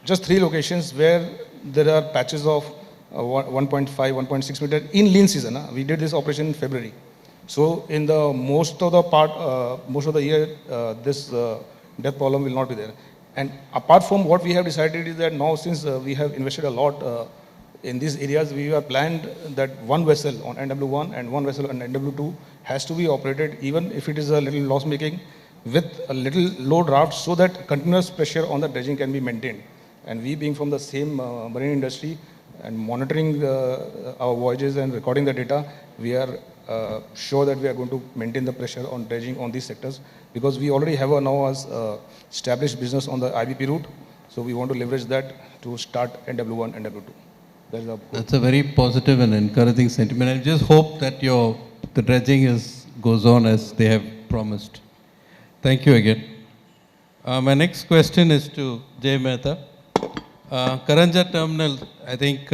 Just 3 locations where there are patches of 1.5, 1.6 meter in lean season. We did this operation in February. So in the most of the year, this depth problem will not be there. And apart from what we have decided is that now, since we have invested a lot in these areas, we have planned that one vessel on NW1 and one vessel on NW2 has to be operated, even if it is a little loss making, with a little low draft, so that continuous pressure on the dredging can be maintained. And we being from the same marine industry, and monitoring our voyages and recording the data, we are sure that we are going to maintain the pressure on dredging on these sectors, because we already have a now as established business on the IBP route. So we want to leverage that to start NW1 and NW2. That's a very positive and encouraging sentiment. I just hope that the dredging goes on as they have promised. Thank you again. My next question is to Jay Mehta. Karanja terminal, I think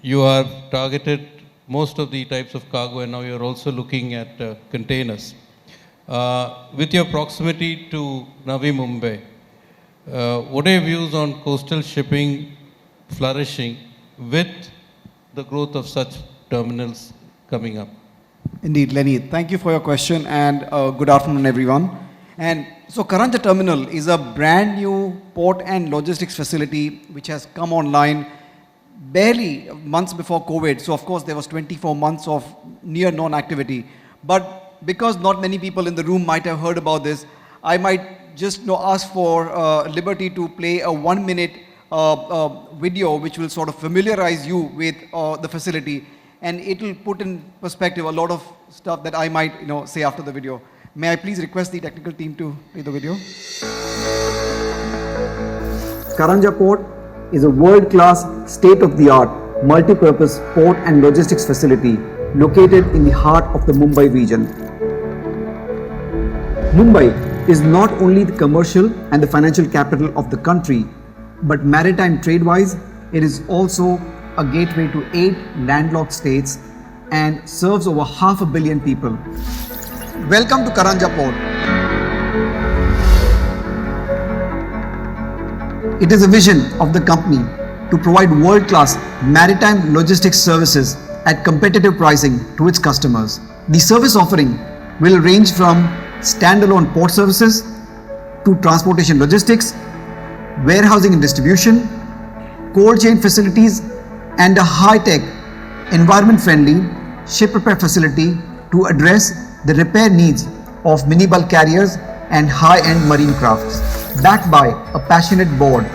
you are targeted most of the types of cargo, and now you're also looking at containers. With your proximity to Navi Mumbai, what are your views on coastal shipping flourishing with the growth of such terminals coming up? Indeed, Lenny. Thank you for your question, and good afternoon, everyone. And so Karanja Terminal is a brand new port and logistics facility which has come online barely months before COVID. So of course there was 24 months of near non-activity. But because not many people in the room might have heard about this, I might just ask for liberty to play a 1-minute video which will sort of familiarize you with the facility, and it will put in perspective a lot of stuff that I might say after the video. May I please request the technical team to play the video? Karanja Port is a world-class, state-of-the-art, multi-purpose port and logistics facility located in the heart of the Mumbai region. Mumbai is not only the commercial and the financial capital of the country, but maritime trade-wise, it is also a gateway to 8 landlocked states and serves over 500 million people. Welcome to Karanja Port. It is a vision of the company to provide world-class maritime logistics services at competitive pricing to its customers. The service offering will range from standalone port services to transportation logistics, warehousing and distribution, cold chain facilities, and a high-tech, environment-friendly ship repair facility to address the repair needs of mini bulk carriers and high-end marine crafts. Backed by a passionate board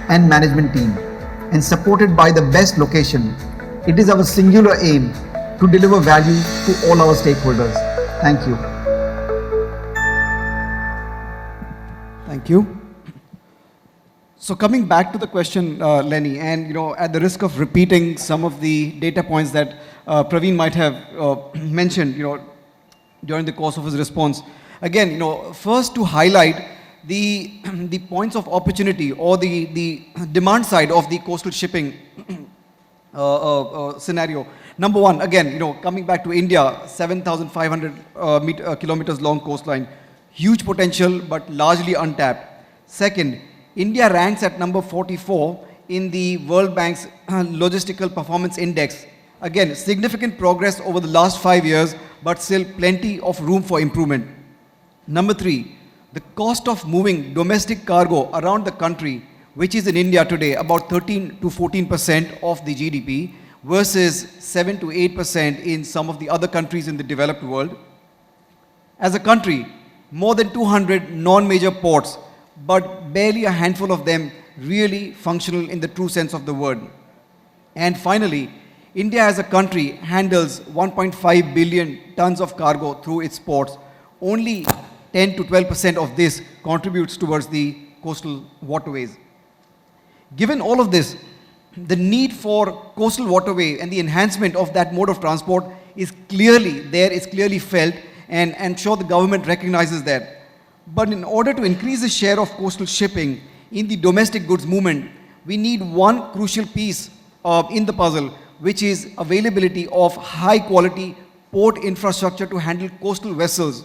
and management team and supported by the best location, it is our singular aim to deliver value to all our stakeholders. Thank you. Thank you. So coming back to the question, Lenny, and at the risk of repeating some of the data points that Praveen might have mentioned, during the course of his response, again, first to highlight the points of opportunity or the demand side of the coastal shipping scenario. Number one, again, coming back to India, 7,500 kilometers long coastline, huge potential but largely untapped. Second, India ranks at number 44 in the World Bank's Logistical Performance Index. Again, significant progress over the last 5 years, but still plenty of room for improvement. Number three, the cost of moving domestic cargo around the country, which is in India today about 13 to 14% of the GDP versus 7 to 8% in some of the other countries in the developed world. As a country, more than 200 non-major ports, but barely a handful of them really functional in the true sense of the word. And finally, India as a country handles 1.5 billion tons of cargo through its ports. Only 10 to 12% of this contributes towards the coastal waterways. Given all of this, the need for coastal waterway and the enhancement of that mode of transport is clearly there, is clearly felt, and I'm sure the government recognizes that. But in order to increase the share of coastal shipping in the domestic goods movement, we need one crucial piece in the puzzle, which is availability of high quality port infrastructure to handle coastal vessels.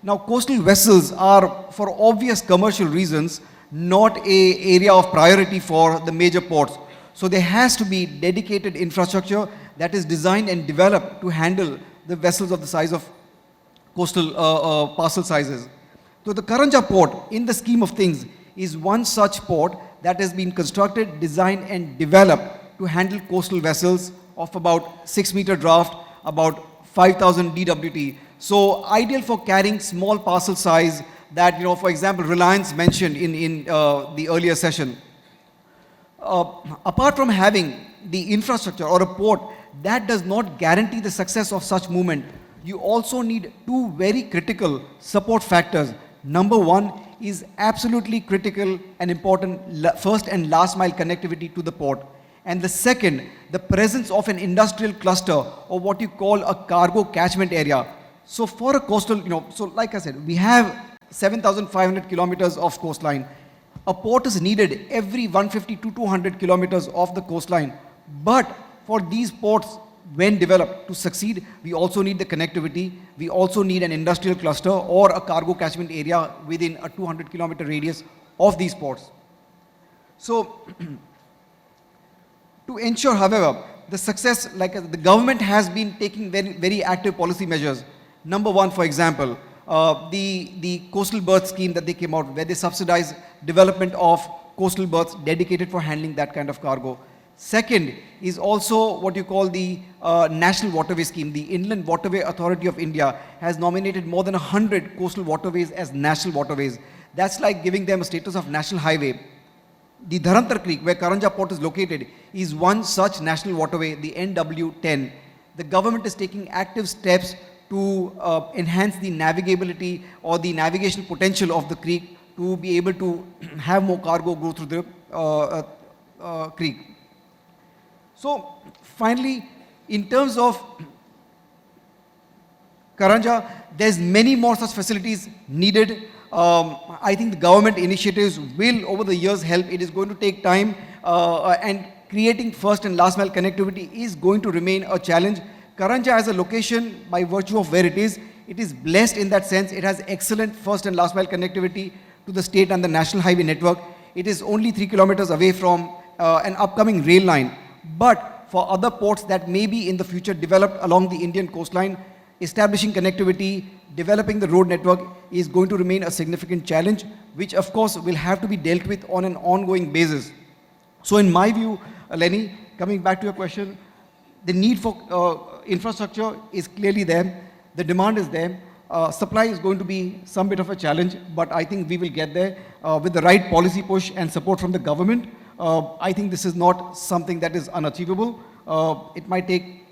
Now, coastal vessels are, for obvious commercial reasons, not an area of priority for the major ports. So there has to be dedicated infrastructure that is designed and developed to handle the vessels of the size of coastal parcel sizes. So the Karanja port, in the scheme of things, is one such port that has been constructed, designed and developed to handle coastal vessels of about 6-meter draft, about 5,000 DWT. So ideal for carrying small parcel size that, for example, Reliance mentioned in the earlier session. apart from having the infrastructure or a port, that does not guarantee the success of such movement. You also need two very critical support factors. Number one is absolutely critical and important first and last mile connectivity to the port. And the second, the presence of an industrial cluster or what you call a cargo catchment area. So for a coastal, so like I said, we have 7,500 kilometers of coastline. A port is needed every 150 to 200 kilometers of the coastline. But for these ports, when developed to succeed, we also need the connectivity. We also need an industrial cluster or a cargo catchment area within a 200 kilometer radius of these ports. So, to ensure, however, the success, like the government has been taking very, very active policy measures. Number one, for example, the coastal berth scheme that they came out, where they subsidize development of coastal berths dedicated for handling that kind of cargo. Second is also what you call the National Waterway Scheme. The Inland Waterway Authority of India has nominated more than 100 coastal waterways as national waterways. That's like giving them a status of national highway. The Dharantar Creek, where Karanja Port is located, is one such national waterway, the NW10. The government is taking active steps to enhance the navigability or the navigation potential of the creek to be able to have more cargo go through the creek. So finally, in terms of Karanja, there's many more such facilities needed. I think the government initiatives will over the years help. It is going to take time and creating first and last mile connectivity is going to remain a challenge. Karanja as a location, by virtue of where it is blessed in that sense. It has excellent first and last mile connectivity to the state and the national highway network. It is only 3 kilometers away from an upcoming rail line. But for other ports that may be in the future developed along the Indian coastline, establishing connectivity, developing the road network is going to remain a significant challenge, which of course will have to be dealt with on an ongoing basis. So in my view, Lenny, coming back to your question, the need for infrastructure is clearly there. The demand is there. Supply is going to be some bit of a challenge, but I think we will get there with the right policy push and support from the government. I think this is not something that is unachievable. It might take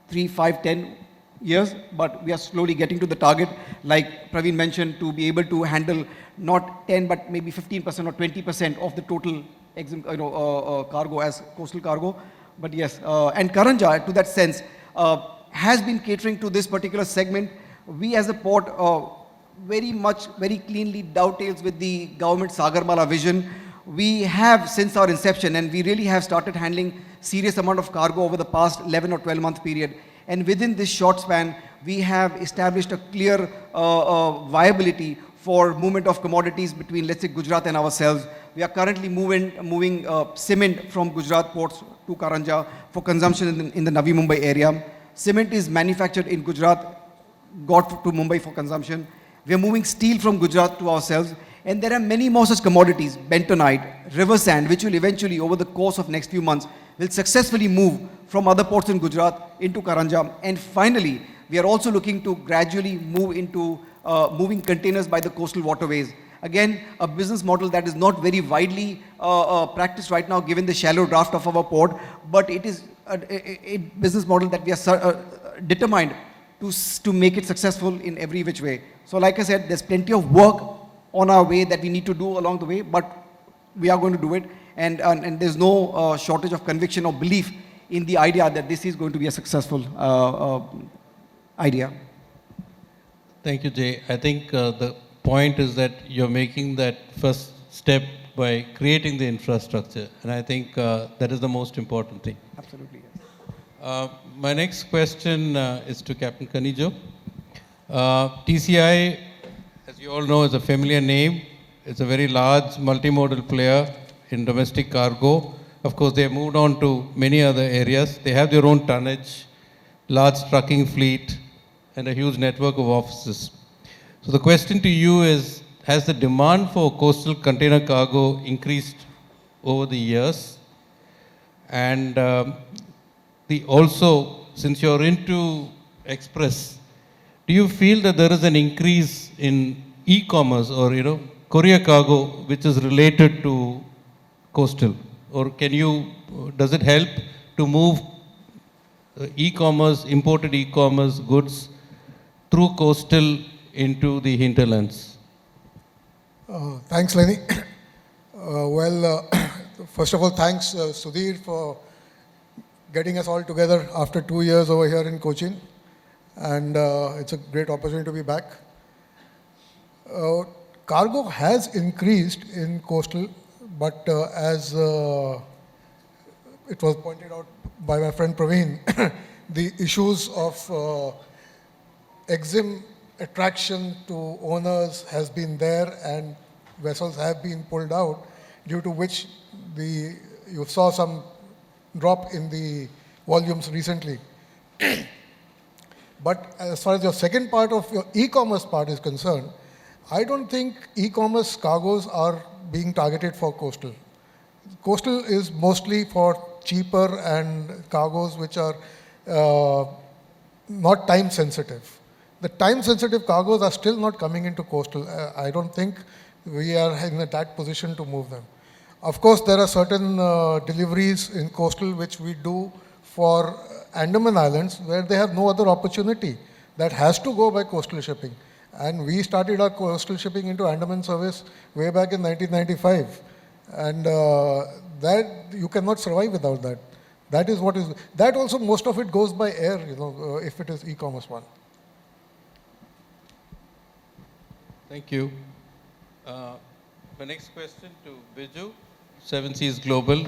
3, 5, 10 years, but we are slowly getting to the target, like Praveen mentioned, to be able to handle not 10, but maybe 15% or 20% of the total cargo as coastal cargo. But yes, and Karanja, to that sense, has been catering to this particular segment. We as a port very cleanly dovetails with the government Sagarmala vision. We have since our inception, and we really have started handling serious amount of cargo over the past 11 or 12 month period. And within this short span, we have established a clear viability for movement of commodities between, let's say, Gujarat and ourselves. We are currently moving cement from Gujarat ports to Karanja for consumption in the Navi Mumbai area. Cement is manufactured in Gujarat, got to Mumbai for consumption. We are moving steel from Gujarat to ourselves. And there are many more such commodities, bentonite, river sand, which will eventually, over the course of next few months, will successfully move from other ports in Gujarat into Karanja. And finally, we are also looking to gradually move into moving containers by the coastal waterways. Again, a business model that is not very widely practiced right now, given the shallow draft of our port, but it is a business model that we are determined to make it successful in every which way. So like I said, there's plenty of work on our way that we need to do along the way, but we are going to do it. And there's no shortage of conviction or belief in the idea that this is going to be a successful idea. Thank you, Jay. I think the point is that you're making that first step by creating the infrastructure, and I think that is the most important thing. Absolutely, yes. My next question is to Captain Kanijo. TCI, as you all know, is a familiar name. It's a very large multimodal player in domestic cargo. Of course, they have moved on to many other areas. They have their own tonnage, large trucking fleet, and a huge network of offices. So the question to you is, has the demand for coastal container cargo increased over the years? And also, since you're into express, do you feel that there is an increase in e-commerce or, courier cargo which is related to coastal or can you, does it help to move e-commerce, imported e-commerce goods through coastal into the hinterlands? Thanks, Lenny. First of all, thanks, Sudhir, for getting us all together after 2 years over here in Cochin. And it's a great opportunity to be back. Cargo has increased in coastal, but as it was pointed out by my friend Praveen, the issues of EXIM attraction to owners has been there, and vessels have been pulled out, due to which you saw some drop in the volumes recently. But as far as your second part of your e-commerce part is concerned, I don't think e-commerce cargoes are being targeted for coastal. Coastal is mostly for cheaper and cargoes which are not time sensitive. The time sensitive cargoes are still not coming into coastal. I don't think we are in that position to move them. Of course, there are certain deliveries in coastal which we do for Andaman Islands where they have no other opportunity. That has to go by coastal shipping. And we started our coastal shipping into Andaman service way back in 1995. And that you cannot survive without that. That is what is, that also most of it goes by air, if it is e-commerce one. Thank you. My next question to Biju, Seven Seas Global.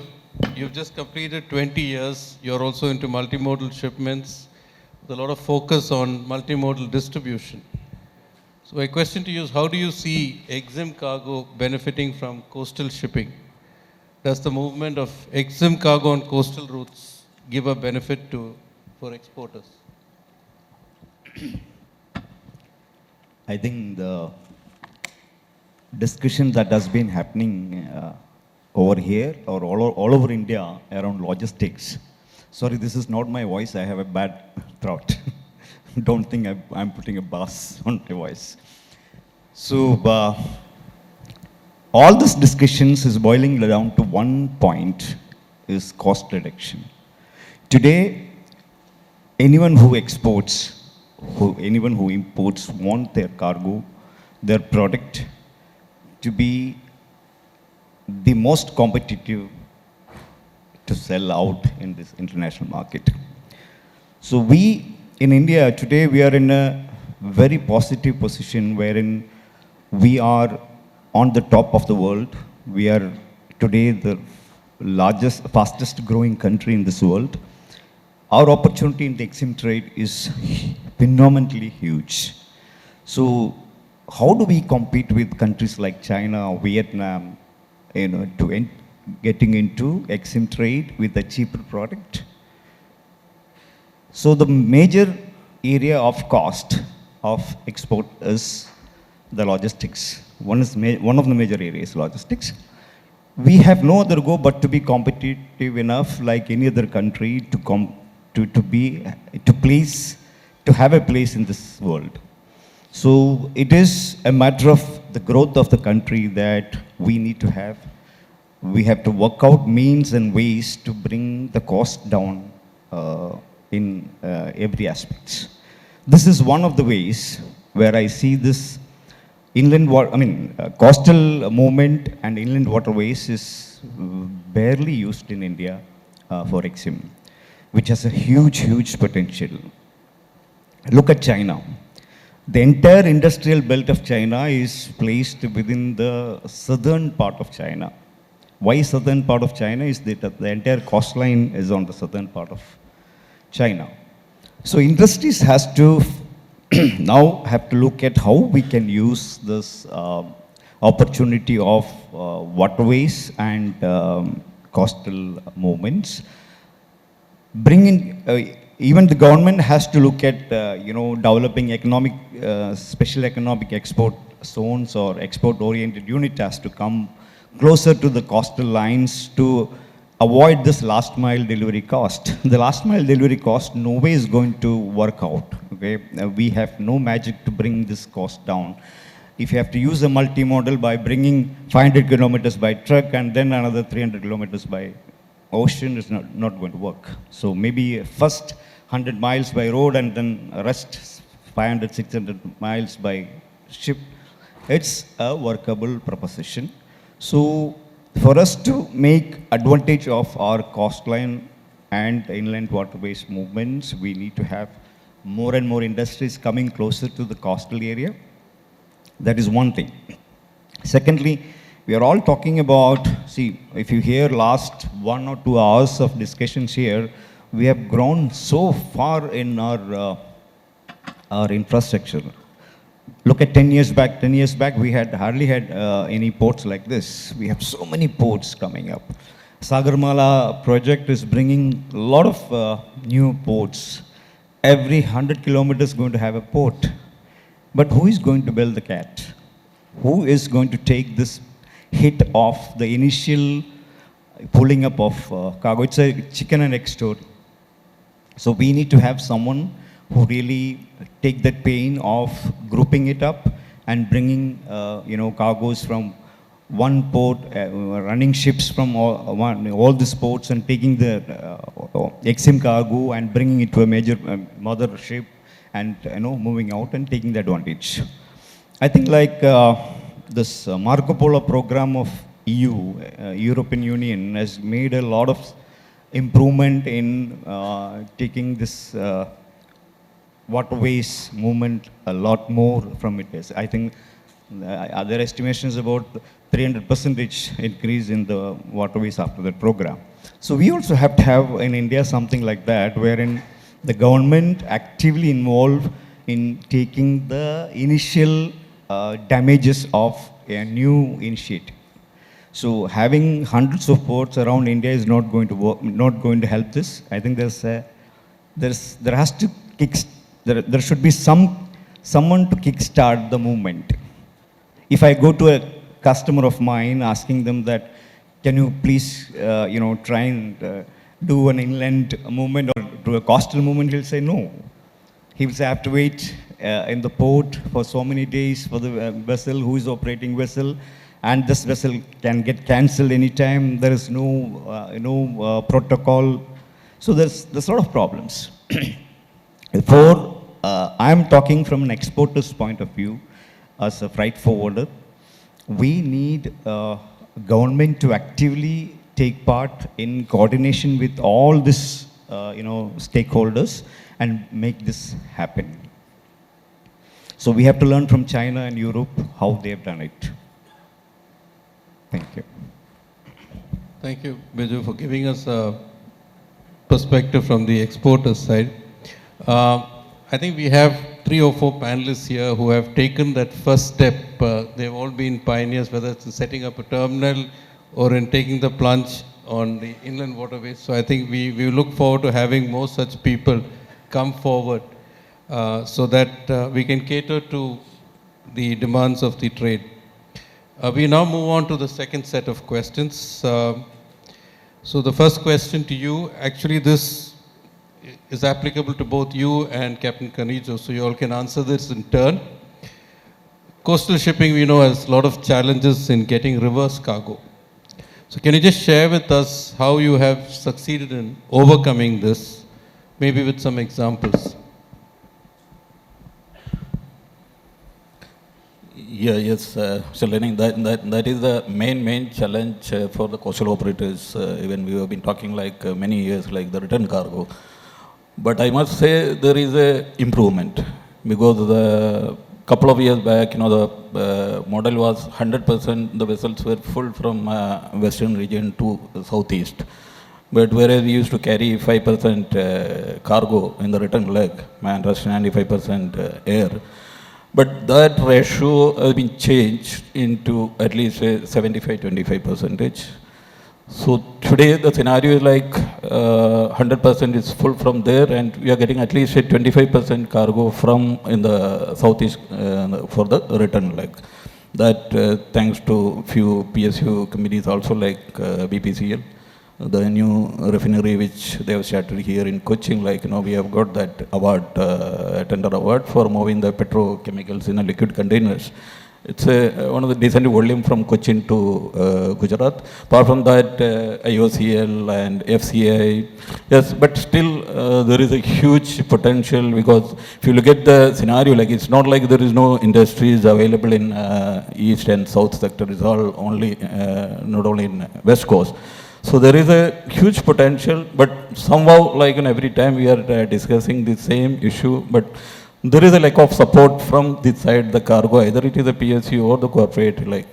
You've just completed 20 years. You're also into multimodal shipments with a lot of focus on multimodal distribution. So my question to you is, how do you see EXIM cargo benefiting from coastal shipping? Does the movement of EXIM cargo on coastal routes give a benefit for exporters? I think the discussion that has been happening over here or all over India around logistics. Sorry, this is not my voice. I have a bad throat. Don't think I'm putting a bass on my voice. So all this discussions is boiling down to one point, is cost reduction. Today, anyone who exports, anyone who imports want their cargo, their product to be the most competitive to sell out in this international market. So we in India today, we are in a very positive position wherein we are on the top of the world. We are today the largest, fastest growing country in this world. Our opportunity in the EXIM trade is phenomenally huge. So how do we compete with countries like China, Vietnam, to getting into EXIM trade with a cheaper product? So the major area of cost of export is the logistics. One of the major areas, logistics. We have no other go but to be competitive enough like any other country to have a place in this world. So it is a matter of the growth of the country that we need to have. We have to work out means and ways to bring the cost down in every aspect. This is one of the ways where I see this coastal movement and inland waterways is barely used in India for EXIM, which has a huge, huge potential. Look at China. The entire industrial belt of China is placed within the southern part of China. Why southern part of China is that the entire coastline is on the southern part of China. So industries has to now have to look at how we can use this opportunity of waterways and coastal movements. Bring in, even the government has to look at developing special economic export zones or export-oriented unit has to come closer to the coastal lines to avoid this last mile delivery cost. The last mile delivery cost no way is going to work out. Okay, we have no magic to bring this cost down. if you have to use a multimodal by bringing 500 kilometers by truck and then another 300 kilometers by ocean, is not going to work. So maybe first 100 miles by road and then rest 500, 600 miles by ship. It's a workable proposition. So for us to make advantage of our coastline and inland waterways movements, we need to have more and more industries coming closer to the coastal area. That is one thing. Secondly, we are all talking about, see, if you hear last 1 or 2 hours of discussions here, we have grown so far in our infrastructure. Look at 10 years back. 10 years back, we had hardly had any ports like this. We have so many ports coming up. Sagarmala project is bringing a lot of new ports. Every 100 kilometers going to have a port. But who is going to build the cat? Who is going to take this hit of the initial pulling up of cargo? It's a chicken and egg story. So we need to have someone who really take that pain of grouping it up and bringing cargoes from one port, running ships from all these ports and taking the EXIM cargo and bringing it to a major mother ship and moving out and taking the advantage. I think like this Marco Polo program of EU, European Union, has made a lot of improvement in taking this waterways movement a lot more from it is. I think other estimations about 300% increase in the waterways after that program. So we also have to have in India something like that, wherein the government actively involved in taking the initial damages of a new initiative. So having hundreds of ports around India is not going to work, not going to help this. I think there should be someone to kickstart the movement. If I go to a customer of mine asking them that, can you please, try and do an inland movement or do a coastal movement, he'll say no. He will say, I have to wait in the port for so many days for the vessel, who is operating vessel, and this vessel can get cancelled anytime. There is no protocol. So there's a lot of problems. Therefore, I'm talking from an exporter's point of view, as a freight forwarder. We need government to actively take part in coordination with all these stakeholders and make this happen. So we have to learn from China and Europe how they have done it. Thank you. Thank you, Biju, for giving us a perspective from the exporter side. I think we have 3 or 4 panelists here who have taken that first step. They've all been pioneers, whether it's in setting up a terminal or in taking the plunge on the inland waterways. So I think we look forward to having more such people come forward so that we can cater to the demands of the trade. We now move on to the second set of questions. So the first question to you, actually this is applicable to both you and Captain Kanijo, so you all can answer this in turn. Coastal shipping, we know, has a lot of challenges in getting reverse cargo. So can you just share with us how you have succeeded in overcoming this, maybe with some examples? Yes, so Lenin, that is the main challenge for the coastal operators. Even we have been talking like many years, like the return cargo. But I must say there is a improvement, because the couple of years back, the model was 100%, the vessels were full from western region to southeast. But whereas we used to carry 5% cargo in the return leg, and rest 95% air. But that ratio has been changed into at least 75-25%. So today the scenario is like 100% is full from there, and we are getting at least a 25% cargo from in the southeast for the return leg. That thanks to few PSU committees also, like BPCL, the new refinery which they have started here in Cochin, we have got that award, tender award for moving the petrochemicals in a liquid containers. It's one of the decent volume from Cochin to Gujarat. Apart from that, IOCL and FCI, yes, but still there is a huge potential because if you look at the scenario, like it's not like there is no industries available in east and south sector. It's all only not only in west coast. So there is a huge potential, but somehow like every time we are discussing the same issue, but there is a lack of support from this side, the cargo, either it is a PSU or the corporate, like,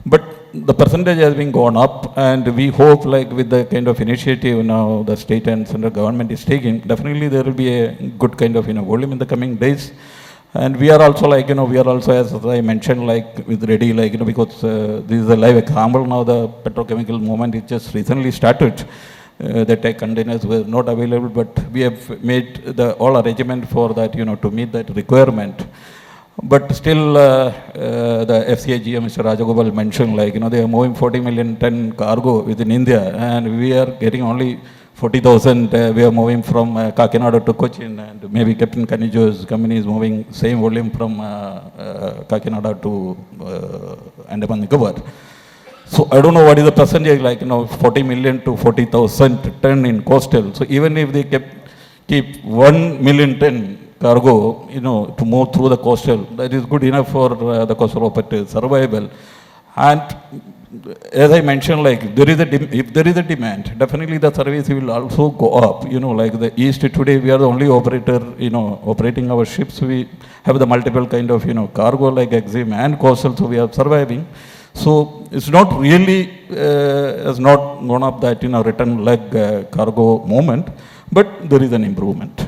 but the percentage has been gone up, and we hope like with the kind of initiative now the state and central government is taking, definitely there will be a good kind of volume in the coming days. And we are also like, we are also, as I mentioned, like with ready, like, because this is a live example now, the petrochemical movement is just recently started. The tech containers were not available, but we have made the all arrangement for that, to meet that requirement. But still, the FCI GM, Mr. Rajagopal mentioned, like, they are moving 40 million ton cargo within India, and we are getting only 40,000. We are moving from Kakinada to Cochin, and maybe Captain Kanijo's company is moving same volume from Kakinada to Andaman Nicobar. So I don't know what is the percentage, like, 40 million to 40,000 ton in coastal. So even if they keep 1 million ton cargo, to move through the coastal, that is good enough for the coastal operator survival. And as I mentioned, like, if there is a demand, definitely the service will also go up. Like the East today, we are the only operator, operating our ships. We have the multiple kind of, cargo like Exim and coastal, so we are surviving. So it's not really, has not gone up that, return leg cargo movement, but there is an improvement.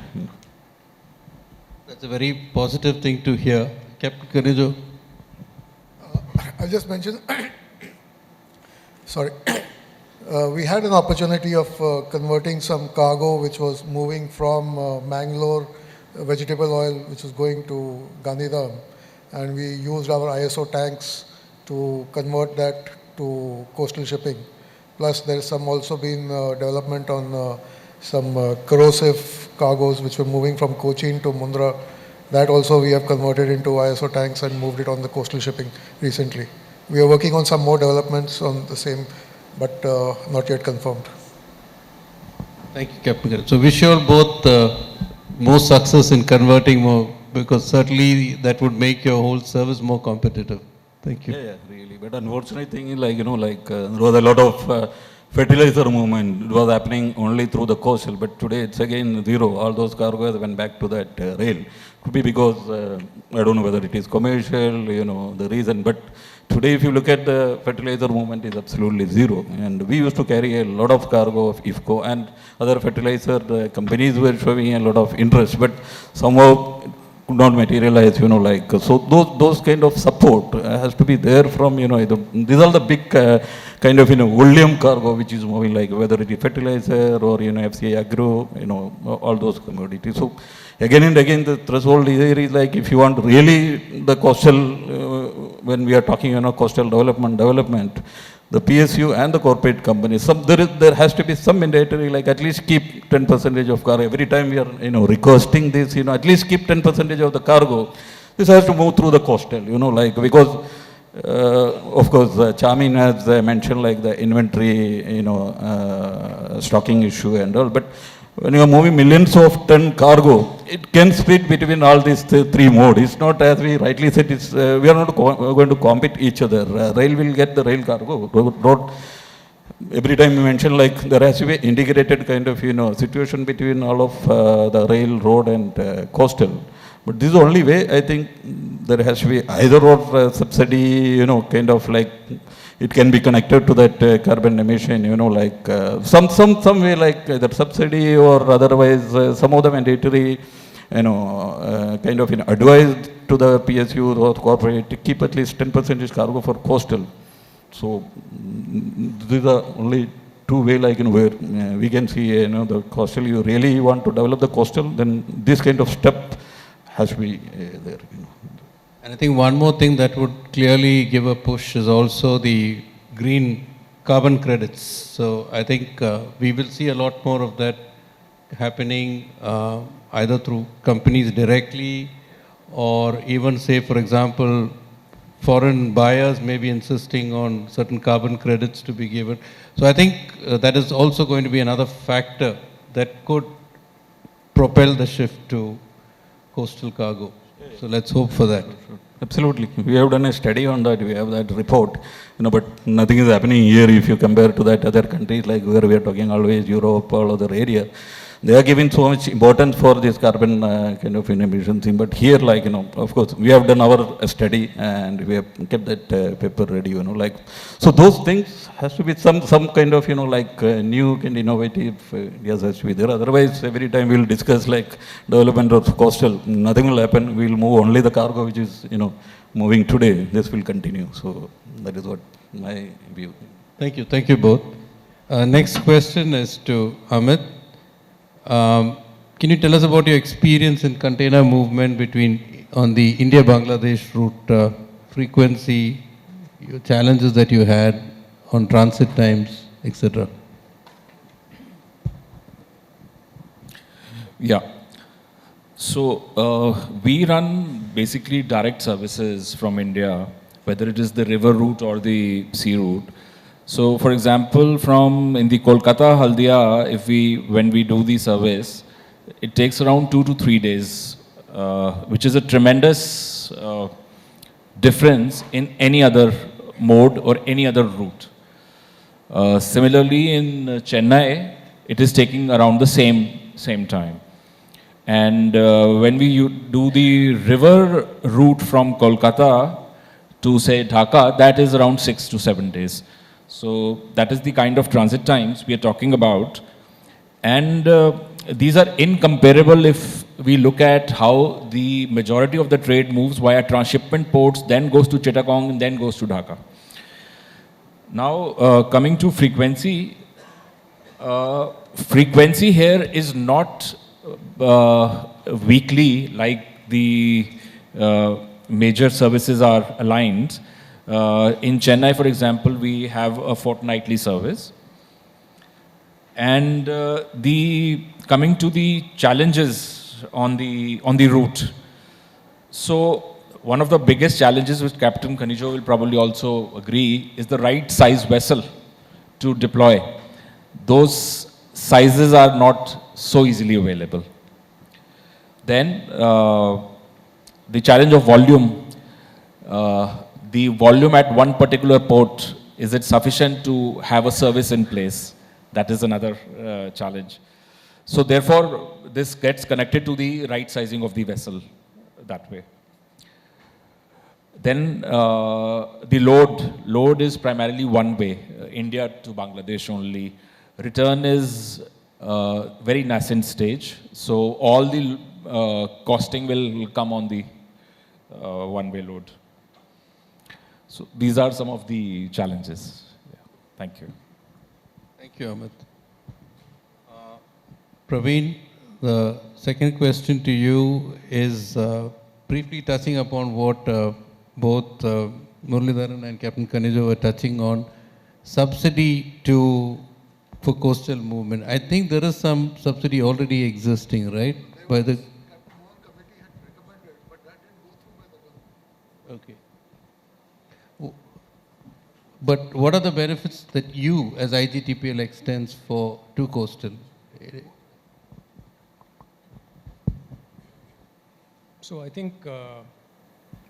That's a very positive thing to hear. Captain Kanijo. I'll just mention, sorry, we had an opportunity of converting some cargo which was moving from Mangalore vegetable oil, which was going to Gandhidham, and we used our ISO tanks to convert that to coastal shipping. Plus, there is also been development on some corrosive cargoes which were moving from Cochin to Mundra. That also we have converted into ISO tanks and moved it on the coastal shipping recently. We are working on some more developments on the same, but not yet confirmed. Thank you, Captain Kanijo. So wish you all both more success in converting more, because certainly that would make your whole service more competitive. Thank you. Yeah, really. But unfortunate thing is, like, there was a lot of fertilizer movement. It was happening only through the coastal, but today it's again zero. All those cargoes went back to that rail. Could be because, I don't know whether it is commercial, the reason, but today if you look at the fertilizer movement is absolutely zero. And we used to carry a lot of cargo of IFCO, and other fertilizer companies were showing a lot of interest, but somehow could not materialize, so those kind of support has to be there from, these are the big kind of, volume cargo which is moving, like whether it is fertilizer or, FCI agro, all those commodities. So again and again, the threshold here is like, if you want really the coastal, when we are talking, coastal development, the PSU and the corporate companies, there has to be some mandatory, like at least keep 10% of cargo. Every time we are, requesting this, at least keep 10% of the cargo. This has to move through the coastal, because, of course, Chamin has mentioned like the inventory, stocking issue and all, but when you are moving millions of ton cargo, it can split between all these three modes. It's not, as we rightly said, we are not going to compete each other. Rail will get the rail cargo. Road, every time you mention, like, there has to be integrated kind of, situation between all of the rail, road and coastal. But this is the only way, I think, there has to be either or subsidy, kind of like, it can be connected to that carbon emission, like some way, like either subsidy or otherwise some of the mandatory, kind of advice to the PSU or corporate to keep at least 10% cargo for coastal. So these are only two ways, like, where we can see, the coastal. You really want to develop the coastal, then this kind of step has to be there. And I think one more thing that would clearly give a push is also the green carbon credits. So I think we will see a lot more of that happening either through companies directly or even, say, for example, foreign buyers may be insisting on certain carbon credits to be given. So I think that is also going to be another factor that could propel the shift to coastal cargo. So let's hope for that. Absolutely. We have done a study on that. We have that report, but nothing is happening here if you compare to that other countries like where we are talking always Europe, all other area. They are giving so much importance for this carbon kind of emission thing. But here, of course, we have done our study and we have kept that paper ready, So those things has to be some kind of, new and innovative ideas has to be there. Otherwise, every time we'll discuss development of coastal, nothing will happen. We'll move only the cargo which is, moving today. This will continue. So that is what my view. Thank you. Thank you both. Next question is to Amit. Can you tell us about your experience in container movement on the India-Bangladesh route, frequency, your challenges that you had on transit times, etc.? Yeah. So we run basically direct services from India, whether it is the river route or the sea route. So, for example, in the Kolkata Haldia, when we do the service, it takes around 2 to 3 days, which is a tremendous difference in any other mode or any other route. Similarly, in Chennai, it is taking around the same time. And when we do the river route from Kolkata to, say, Dhaka, that is around 6 to 7 days. So that is the kind of transit times we are talking about. And these are incomparable if we look at how the majority of the trade moves via transshipment ports, then goes to Chittagong, and then goes to Dhaka. Now, coming to frequency, frequency here is not weekly like the major services are aligned. In Chennai, for example, we have a fortnightly service. And coming to the challenges on the route. So one of the biggest challenges, which Captain Khanijo will probably also agree, is the right size vessel to deploy. Those sizes are not so easily available. Then the challenge of volume. The volume at one particular port, is it sufficient to have a service in place? That is another challenge. So therefore, this gets connected to the right sizing of the vessel that way. Then the load is primarily one way, India to Bangladesh only. Return is very nascent stage. So all the costing will come on the one-way load. So these are some of the challenges. Yeah. Thank you. Thank you, Amit. Praveen, the second question to you is briefly touching upon what both Muralidharan and Captain Khanijo were touching on, subsidy for coastal movement. I think there is some subsidy already existing, right? By the committee had recommended, but that didn't go through by the government. Okay. But what are the benefits that you as IGTPL extends to coastal? So I think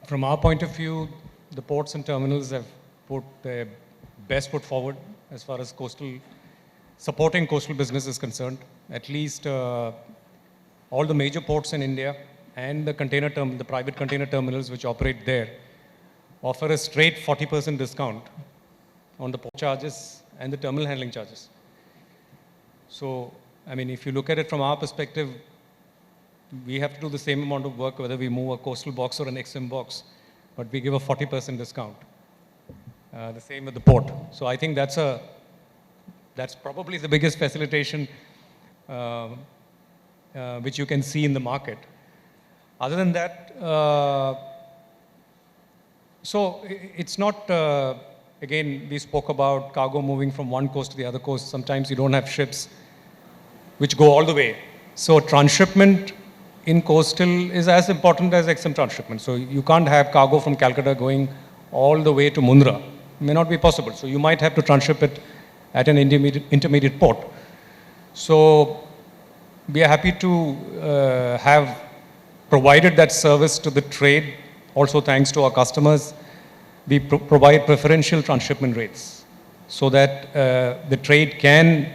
from our point of view, the ports and terminals have put their best foot forward as far as supporting coastal business is concerned. At least all the major ports in India and the private container terminals which operate there offer a straight 40% discount on the port charges and the terminal handling charges. So, I mean, if you look at it from our perspective, we have to do the same amount of work whether we move a coastal box or an XM box, but we give a 40% discount. The same with the port. So I think that's probably the biggest facilitation which you can see in the market. Other than that, so it's not, again, we spoke about cargo moving from one coast to the other coast. Sometimes you don't have ships which go all the way. So transshipment in coastal is as important as XM transshipment. So you can't have cargo from Calcutta going all the way to Mundra may not be possible. So you might have to transship it at an intermediate port. So we are happy to have provided that service to the trade. Also thanks to our customers, we provide preferential transshipment rates so that the trade can,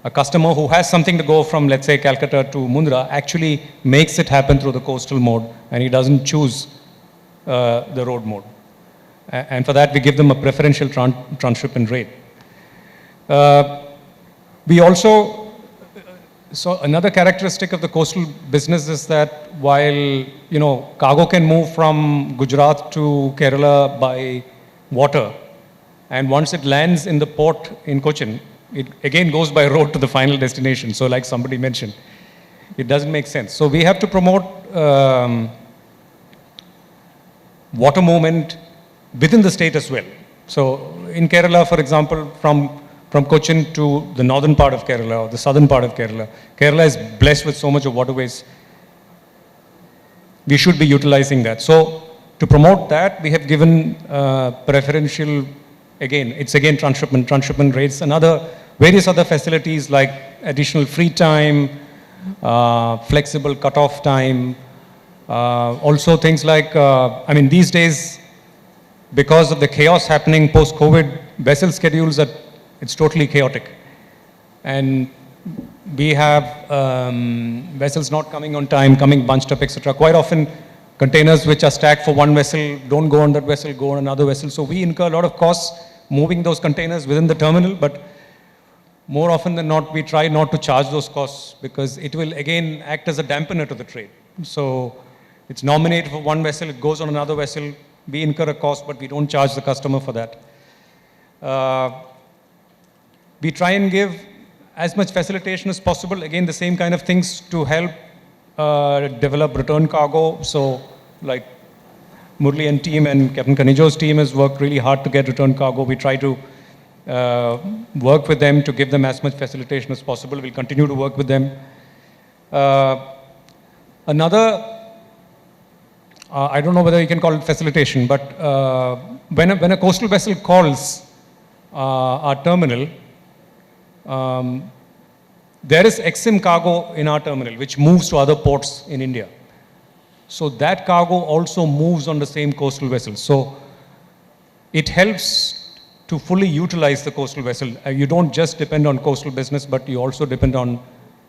a customer who has something to go from, let's say, Calcutta to Mundra, actually makes it happen through the coastal mode, and he doesn't choose the road mode. And for that, we give them a preferential transshipment rate. We also, so another characteristic of the coastal business is that while, you know, cargo can move from Gujarat to Kerala by water, and once it lands in the port in Cochin, it again goes by road to the final destination. So like somebody mentioned, it doesn't make sense. So we have to promote water movement within the state as well. So in Kerala, for example, from Cochin to the northern part of Kerala or the southern part of Kerala, Kerala is blessed with so much of waterways. We should be utilizing that. So to promote that, we have given preferential, again, it's again transshipment rates and various other facilities like additional free time, flexible cutoff time, also things like, I mean, these days, because of the chaos happening post-COVID, vessel schedules it's totally chaotic. And we have vessels not coming on time, coming bunched up, etc. Quite often, containers which are stacked for one vessel don't go on that vessel, go on another vessel. So we incur a lot of costs moving those containers within the terminal, but more often than not, we try not to charge those costs because it will again act as a dampener to the trade. So it's nominated for one vessel, it goes on another vessel, we incur a cost, but we don't charge the customer for that. We try and give as much facilitation as possible, again, the same kind of things to help develop return cargo. So like Murli and team and Captain Kanijo's team has worked really hard to get return cargo. We try to work with them to give them as much facilitation as possible. We'll continue to work with them. I don't know whether you can call it facilitation, but when a coastal vessel calls our terminal, there is EXIM cargo in our terminal, which moves to other ports in India. So that cargo also moves on the same coastal vessel. So it helps to fully utilize the coastal vessel. You don't just depend on coastal business, but you also depend on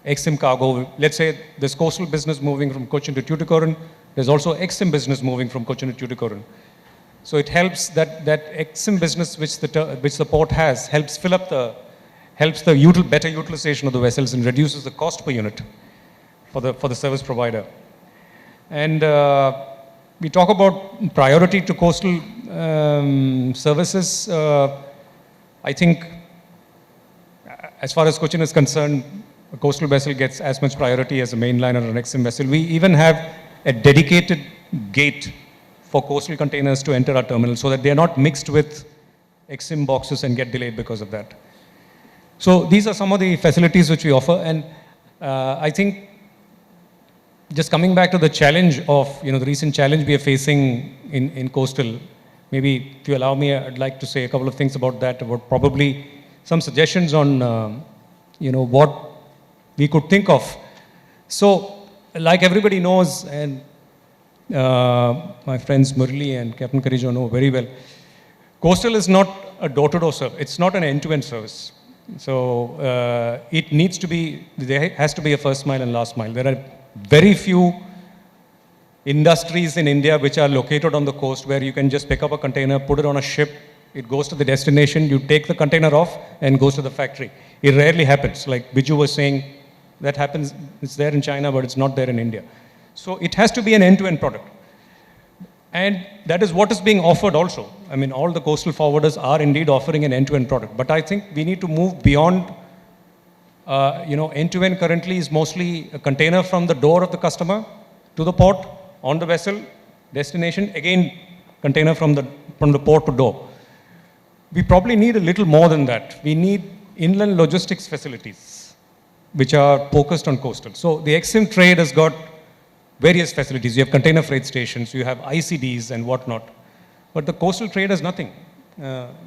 EXIM cargo. Let's say there's coastal business moving from Cochin to Tuticorin. There's also EXIM business moving from Cochin to Tuticorin. So it helps that EXIM business which the port has helps fill up helps the better utilization of the vessels and reduces the cost per unit for the service provider. And we talk about priority to coastal services. I think as far as Cochin is concerned, a coastal vessel gets as much priority as a mainliner or an EXIM vessel. We even have a dedicated gate for coastal containers to enter our terminal so that they are not mixed with EXIM boxes and get delayed because of that. So these are some of the facilities which we offer, and I think just coming back to the challenge of, the recent challenge we are facing in coastal, maybe if you allow me, I'd like to say a couple of things about that, about probably some suggestions on, what we could think of. So like everybody knows, and my friends Murli and Captain Karijo know very well, coastal is not a door-to-door service. It's not an end-to-end service. So it needs to be, there has to be a first mile and last mile. There are very few industries in India which are located on the coast where you can just pick up a container, put it on a ship, it goes to the destination, you take the container off and goes to the factory. It rarely happens. Like Biju was saying, that happens, it's there in China, but it's not there in India. So it has to be an end-to-end product. And that is what is being offered also. I mean, all the coastal forwarders are indeed offering an end-to-end product. But I think we need to move beyond, end-to-end currently is mostly a container from the door of the customer to the port, on the vessel, destination, again, container from the port to door. We probably need a little more than that. We need inland logistics facilities, which are focused on coastal. So the EXIM trade has got various facilities. You have container freight stations, you have ICDs and whatnot. but the coastal trade has nothing.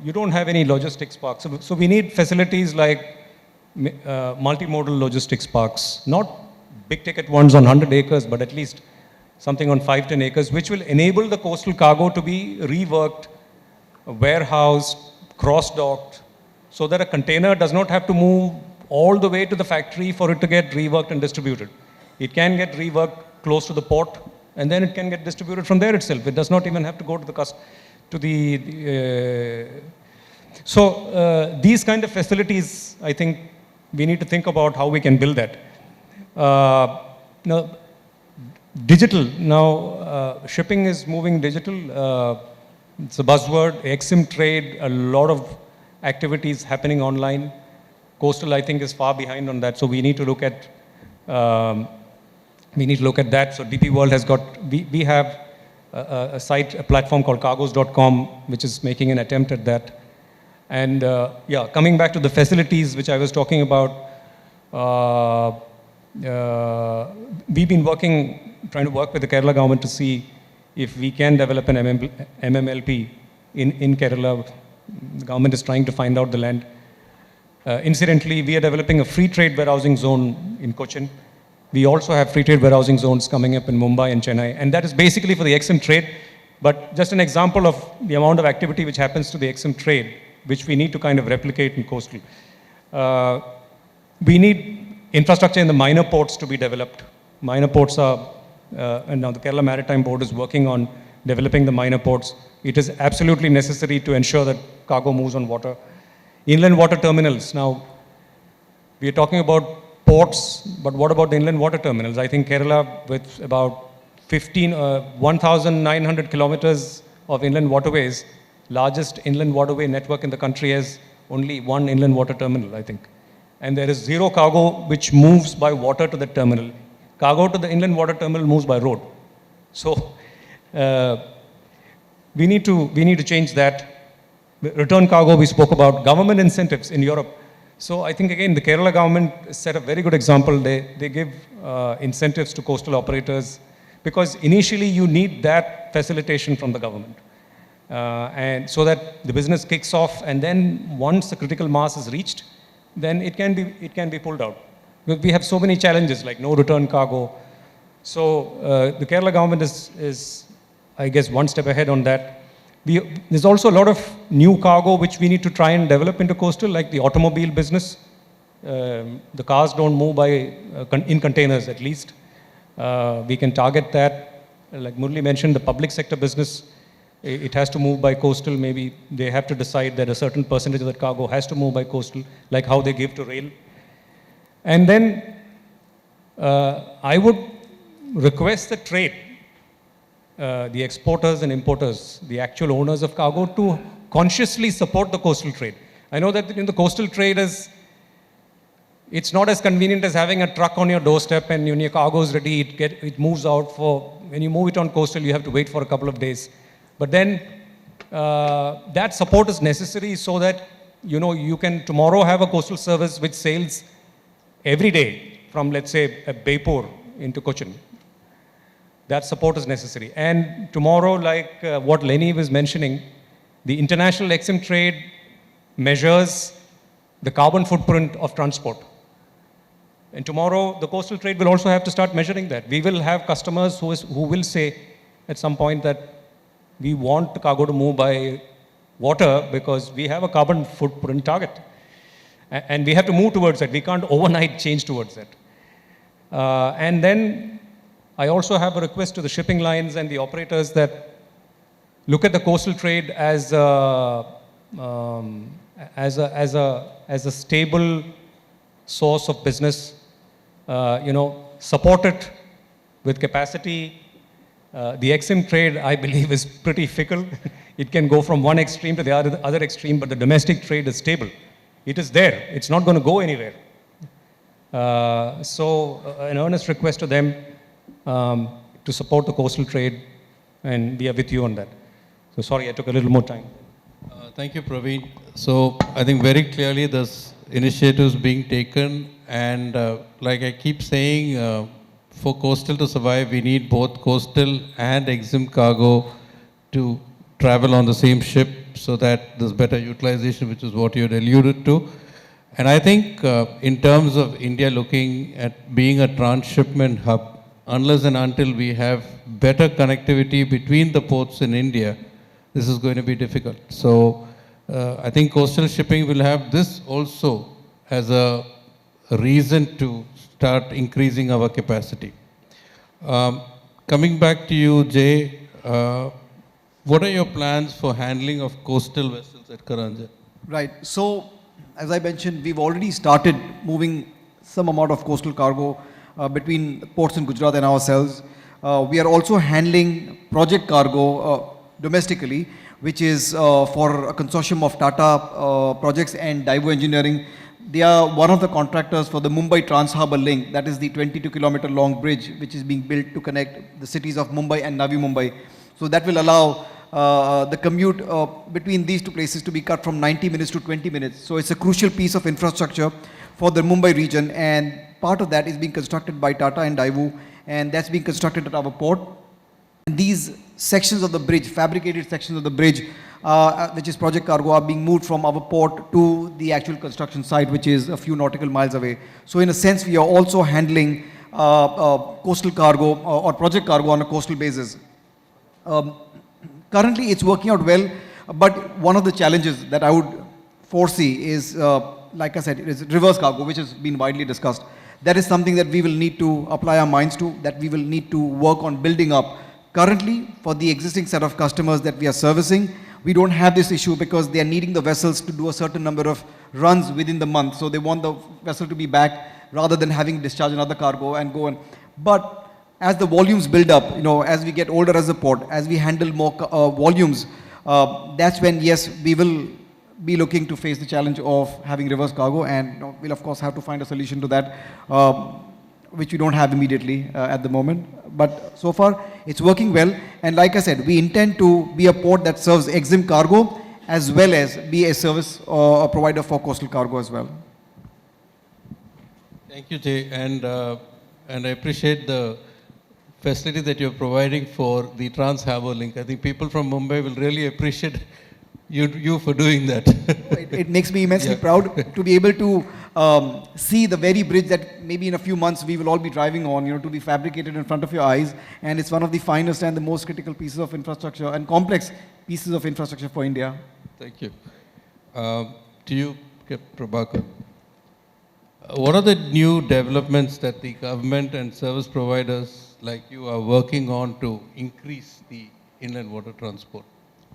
You don't have any logistics parks. So we need facilities like multimodal logistics parks, not big ticket ones on 100 acres, but at least something on 5-10 acres, which will enable the coastal cargo to be reworked, warehoused, cross-docked, so that a container does not have to move all the way to the factory for it to get reworked and distributed. It can get reworked close to the port, and then it can get distributed from there itself. It does not even have to go to these kind of facilities, I think we need to think about how we can build that. Now, digital. Now, shipping is moving digital. It's a buzzword. EXIM trade, a lot of activities happening online. Coastal, I think, is far behind on that. So we need to look at that. So DP World has got. We have a site, a platform called cargos.com, which is making an attempt at that. And yeah, coming back to the facilities which I was talking about, we've been trying to work with the Kerala government to see if we can develop an MMLP in Kerala. The government is trying to find out the land. Incidentally, we are developing a free trade warehousing zone in Cochin. We also have free trade warehousing zones coming up in Mumbai and Chennai, and that is basically for the EXIM trade. But just an example of the amount of activity which happens to the EXIM trade, which we need to kind of replicate in coastal. We need infrastructure in the minor ports to be developed. Minor ports are, and now the Kerala Maritime Board is working on developing the minor ports. It is absolutely necessary to ensure that cargo moves on water. Inland water terminals. Now, we are talking about ports, but what about the inland water terminals? I think Kerala, with about 1,900 kilometers of inland waterways, largest inland waterway network in the country, has only one inland water terminal, I think. And there is zero cargo which moves by water to the terminal. Cargo to the inland water terminal moves by road. So we need to change that. Return cargo we spoke about. Government incentives in Europe. So I think, again, the Kerala government set a very good example. They give incentives to coastal operators, because initially you need that facilitation from the government. And so that the business kicks off, and then once the critical mass is reached, then it can be pulled out. Because we have so many challenges, like no return cargo. So the Kerala government is, I guess, one step ahead on that. There's also a lot of new cargo which we need to try and develop into coastal, like the automobile business. The cars don't move in containers, at least. We can target that. Like Murli mentioned, the public sector business, it has to move by coastal. Maybe they have to decide that a certain percentage of that cargo has to move by coastal, like how they give to rail. And then I would request the trade, the exporters and importers, the actual owners of cargo, to consciously support the coastal trade. I know that in the coastal trade, it's not as convenient as having a truck on your doorstep, and when your cargo is ready, it moves out. When you move it on coastal, you have to wait for a couple of days. But then that support is necessary so that you can tomorrow have a coastal service which sails every day from, let's say, Baipur into Cochin. That support is necessary. And tomorrow, like what Lenny was mentioning, the international EXIM trade measures the carbon footprint of transport. And tomorrow, the coastal trade will also have to start measuring that. We will have customers who will say at some point that we want the cargo to move by water because we have a carbon footprint target. And we have to move towards that. We can't overnight change towards that. And then I also have a request to the shipping lines and the operators that look at the coastal trade as a stable source of business. Support it with capacity. The EXIM trade, I believe, is pretty fickle. It can go from one extreme to the other extreme, but the domestic trade is stable. It is there. It's not going to go anywhere. So an earnest request to them to support the coastal trade, and we are with you on that. So sorry, I took a little more time. Thank you, Praveen. So I think very clearly there's initiatives being taken, and like I keep saying, for coastal to survive, we need both coastal and EXIM cargo to travel on the same ship so that there's better utilization, which is what you had alluded to. And I think in terms of India looking at being a transshipment hub, unless and until we have better connectivity between the ports in India, this is going to be difficult. So I think coastal shipping will have this also as a reason to start increasing our capacity. Coming back to you, Jay, what are your plans for handling of coastal vessels at Karanja? Right. So, as I mentioned, we've already started moving some amount of coastal cargo between ports in Gujarat and ourselves. We are also handling project cargo domestically, which is for a consortium of Tata projects and Daewoo Engineering. They are one of the contractors for the Mumbai Trans-Harbour Link, that is the 22-kilometer long bridge which is being built to connect the cities of Mumbai and Navi Mumbai. So that will allow the commute between these two places to be cut from 90 minutes to 20 minutes. So it's a crucial piece of infrastructure for the Mumbai region, and part of that is being constructed by Tata and Daewoo, and that's being constructed at our port. And these sections of the bridge, fabricated sections of the bridge, which is project cargo, are being moved from our port to the actual construction site, which is a few nautical miles away. So in a sense, we are also handling coastal cargo or project cargo on a coastal basis. Currently, it's working out well, but one of the challenges that I would foresee is, like I said, is reverse cargo, which has been widely discussed. That is something that we will need to apply our minds to, that we will need to work on building up. Currently, for the existing set of customers that we are servicing, we don't have this issue because they are needing the vessels to do a certain number of runs within the month. So they want the vessel to be back rather than having discharge another cargo and go on. But as the volumes build up, as we get older as a port, as we handle more volumes, that's when, yes, we will be looking to face the challenge of having reverse cargo, and we'll of course have to find a solution to that, which we don't have immediately at the moment. But so far, it's working well. And like I said, we intend to be a port that serves EXIM cargo as well as be a service provider for coastal cargo as well. Thank you, Jay. And I appreciate the facility that you're providing for the Trans-Harbour Link. I think people from Mumbai will really appreciate you for doing that. It makes me immensely proud to be able to see the very bridge that maybe in a few months we will all be driving on, to be fabricated in front of your eyes. And it's one of the finest and the most critical pieces of infrastructure and complex pieces of infrastructure for India. Thank you. To you, Prabhakar. What are the new developments that the government and service providers like you are working on to increase the inland water transport?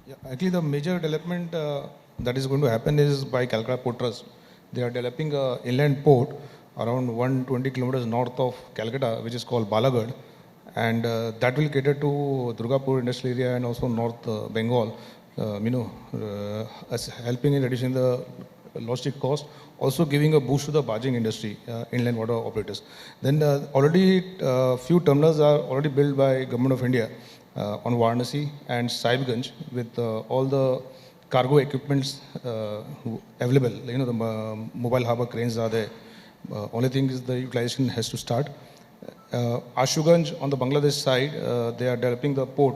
Yeah, actually, the major development that is going to happen is by Calcutta Port Trust. They are developing an inland port around 120 kilometers north of Calcutta, which is called Balagad, and that will cater to Durgapur industrial area and also North Bengal. As helping in reducing the logistic cost, also giving a boost to the barging industry, inland water operators. Then already few terminals are already built by Government of India on Varanasi and Sahibganj with all the cargo equipments available. The mobile harbor cranes are there. Only thing is the utilization has to start. Ashuganj on the Bangladesh side, they are developing the port,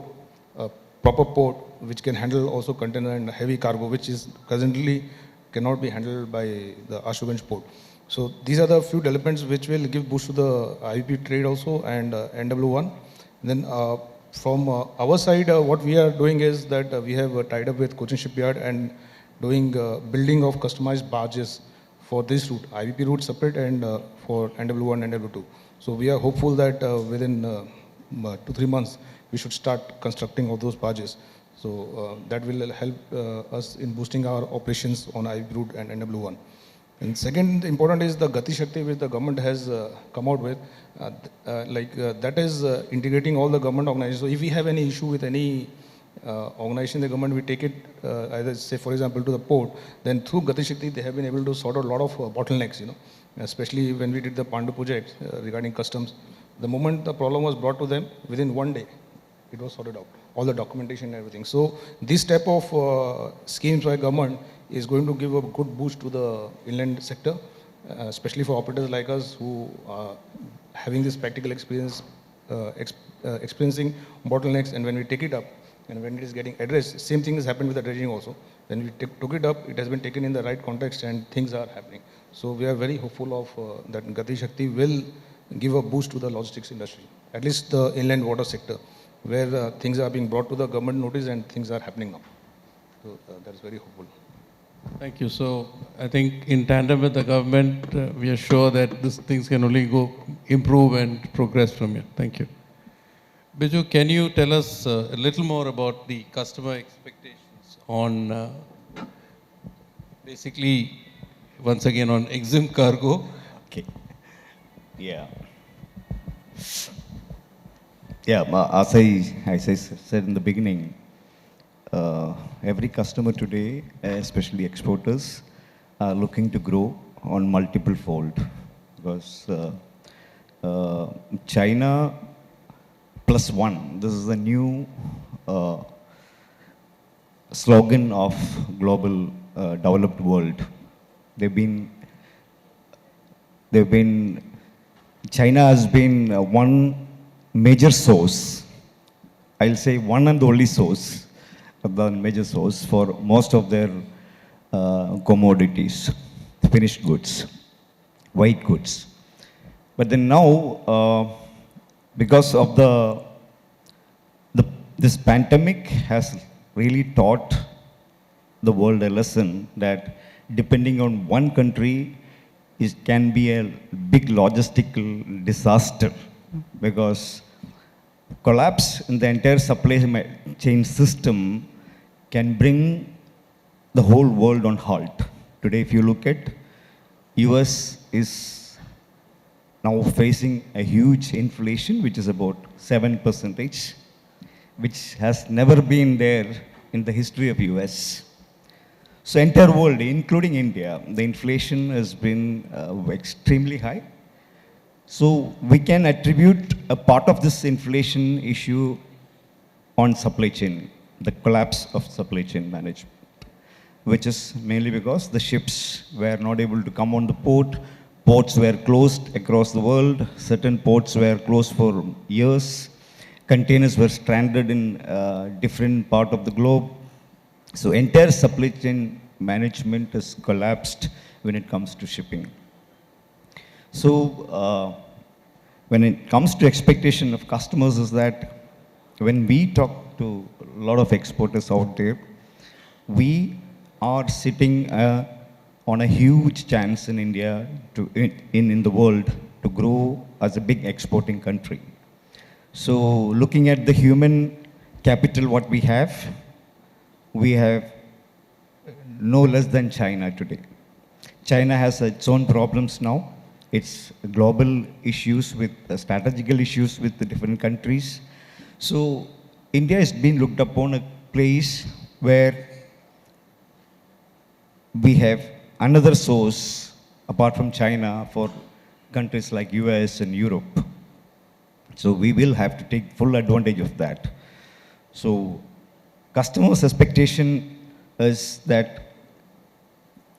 proper port, which can handle also container and heavy cargo, which is presently cannot be handled by the Ashuganj port. So these are the few developments which will give boost to the IWT trade also and NW1. Then from our side, what we are doing is that we have tied up with Cochin Shipyard and doing building of customized barges for this route, IVP route separate and for NW1 and NW2. So we are hopeful that within 2-3 months, we should start constructing all those barges. So that will help us in boosting our operations on IVP route and NW1. And second important is the Gati Shakti which the government has come out with. That is integrating all the government organizations. So if we have any issue with any organization in the government, we take it either say for example to the port, then through Gati Shakti they have been able to sort out a lot of bottlenecks, especially when we did the Pandu project regarding customs. The moment the problem was brought to them, within one day, it was sorted out, all the documentation and everything. So this type of schemes by government is going to give a good boost to the inland sector, especially for operators like us who are having this practical experience, experiencing bottlenecks, and when we take it up, and when it is getting addressed, same thing has happened with the dredging also. When we took it up, it has been taken in the right context and things are happening. So we are very hopeful of that Gati Shakti will give a boost to the logistics industry, at least the inland water sector, where things are being brought to the government notice and things are happening now. So that is very hopeful. Thank you. So I think in tandem with the government, we are sure that these things can only go improve and progress from here. Thank you. Biju, can you tell us a little more about the customer expectations on basically, once again, on EXIM cargo? Okay. Yeah. Yeah, as I said in the beginning, every customer today, especially exporters, are looking to grow on multiple fold because China +1, this is the new slogan of global developed world. China has been one major source, I'll say one and only source, the major source for most of their commodities, finished goods, white goods. But then now, because of this pandemic has really taught the world a lesson that depending on one country, it can be a big logistical disaster because collapse in the entire supply chain system can bring the whole world on halt. Today, if you look at, US is now facing a huge inflation, which is about 7%, which has never been there in the history of US. So entire world, including India, the inflation has been extremely high. So we can attribute a part of this inflation issue on supply chain, the collapse of supply chain management, which is mainly because the ships were not able to come on the port, ports were closed across the world, certain ports were closed for years, containers were stranded in different part of the globe. So entire supply chain management has collapsed when it comes to shipping. So when it comes to expectation of customers is that when we talk to a lot of exporters out there, we are sitting on a huge chance in India, in the world, to grow as a big exporting country. So looking at the human capital what we have no less than China today. China has its own problems now. It's global issues with strategical issues with the different countries. So India has been looked upon a place where we have another source apart from China for countries like US and Europe. So we will have to take full advantage of that. So customers' expectation is that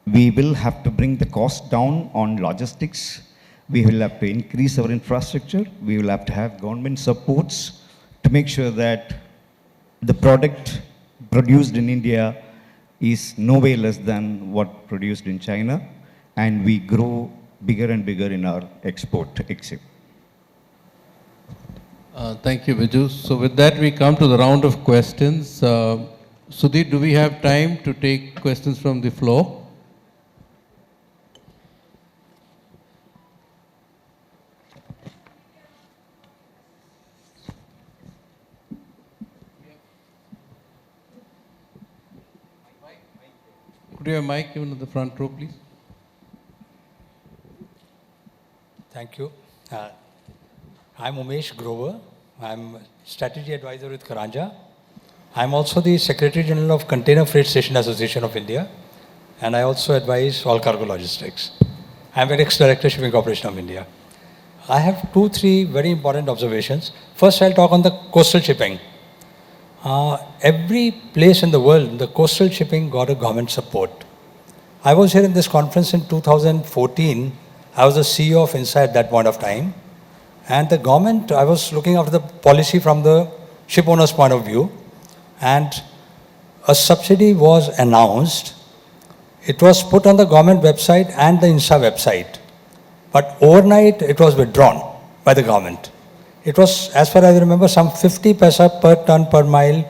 we will have to bring the cost down on logistics. We will have to increase our infrastructure. We will have to have government supports to make sure that the product produced in India is no way less than what produced in China, and we grow bigger and bigger in our export exit. Thank you, Biju. So with that, we come to the round of questions. Sudhir, do we have time to take questions from the floor? Could you have a mic even at the front row, please? Thank you. I'm Umesh Grover. I'm strategy advisor with Karanja. I'm also the Secretary General of Container Freight Station Association of India, and I also advise all cargo logistics. I'm an ex-director Shipping Corporation of India. I have 2-3 very important observations. First, I'll talk on the coastal shipping. Every place in the world, the coastal shipping got a government support. I was here in this conference in 2014. I was the CEO of INSA at that point of time. And the government, I was looking after the policy from the ship owner's point of view. and a subsidy was announced. It was put on the government website and the INSA website. But overnight, it was withdrawn by the government. It was, as far as I remember, some 50 paisa per ton per mile.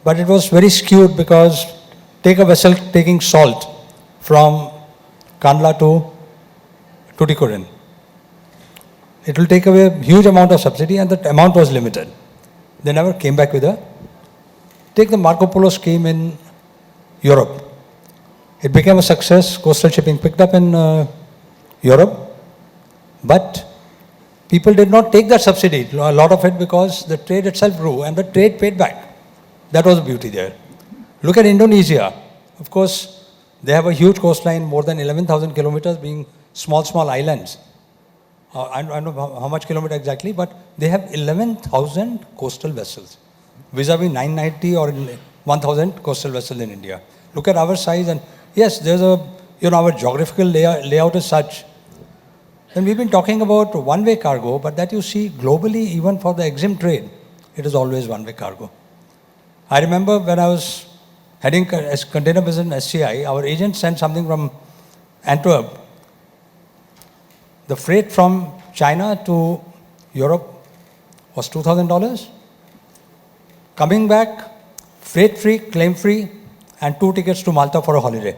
But it was very skewed because take a vessel taking salt from Kandla to Tuticorin. It will take away a huge amount of subsidy and the amount was limited. They never came back with a... Take the Marco Polo scheme in Europe. It became a success. Coastal shipping picked up in Europe. But people did not take that subsidy, a lot of it, because the trade itself grew and the trade paid back. That was the beauty there. Look at Indonesia. Of course, they have a huge coastline, more than 11,000 kilometers, being small, small islands. I don't know how much kilometer exactly, but they have 11,000 coastal vessels, vis-a-vis 990 or 1,000 coastal vessels in India. Look at our size, and yes, there's a, our geographical layout is such. And we've been talking about one-way cargo, but that you see globally, even for the EXIM trade, it is always one-way cargo. I remember when I was heading container business in SCI, our agent sent something from Antwerp. The freight from China to Europe was $2,000. Coming back, freight free, claim free, and 2 tickets to Malta for a holiday.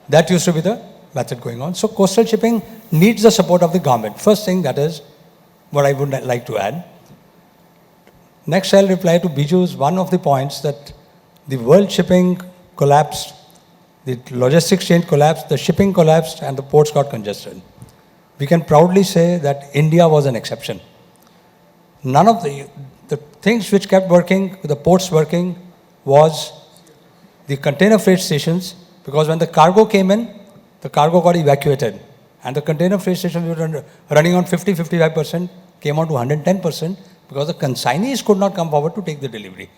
That used to be the method going on. So coastal shipping needs the support of the government. First thing, that is what I would like to add. Next, I'll reply to Biju's one of the points that the world shipping collapsed, the logistics chain collapsed, the shipping collapsed, and the ports got congested. We can proudly say that India was an exception. None of the things which kept working, the ports working, was the container freight stations, because when the cargo came in, the cargo got evacuated. And the container freight stations were running on 50-55%, came on to 110%, because the consignees could not come forward to take the delivery.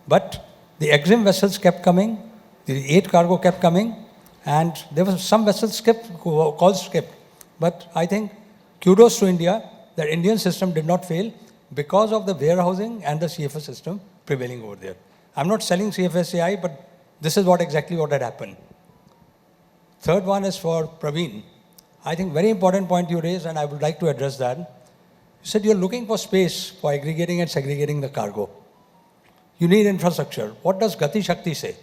But the EXIM vessels kept coming, the 8 cargo kept coming, and there was some vessels calls skipped. But I think kudos to India, that Indian system did not fail because of the warehousing and the CFS system prevailing over there. I'm not selling CFSCI, but this is exactly what had happened. Third one is for Praveen. I think very important point you raised, and I would like to address that. You said you're looking for space for aggregating and segregating the cargo. You need infrastructure. What does Gati Shakti say?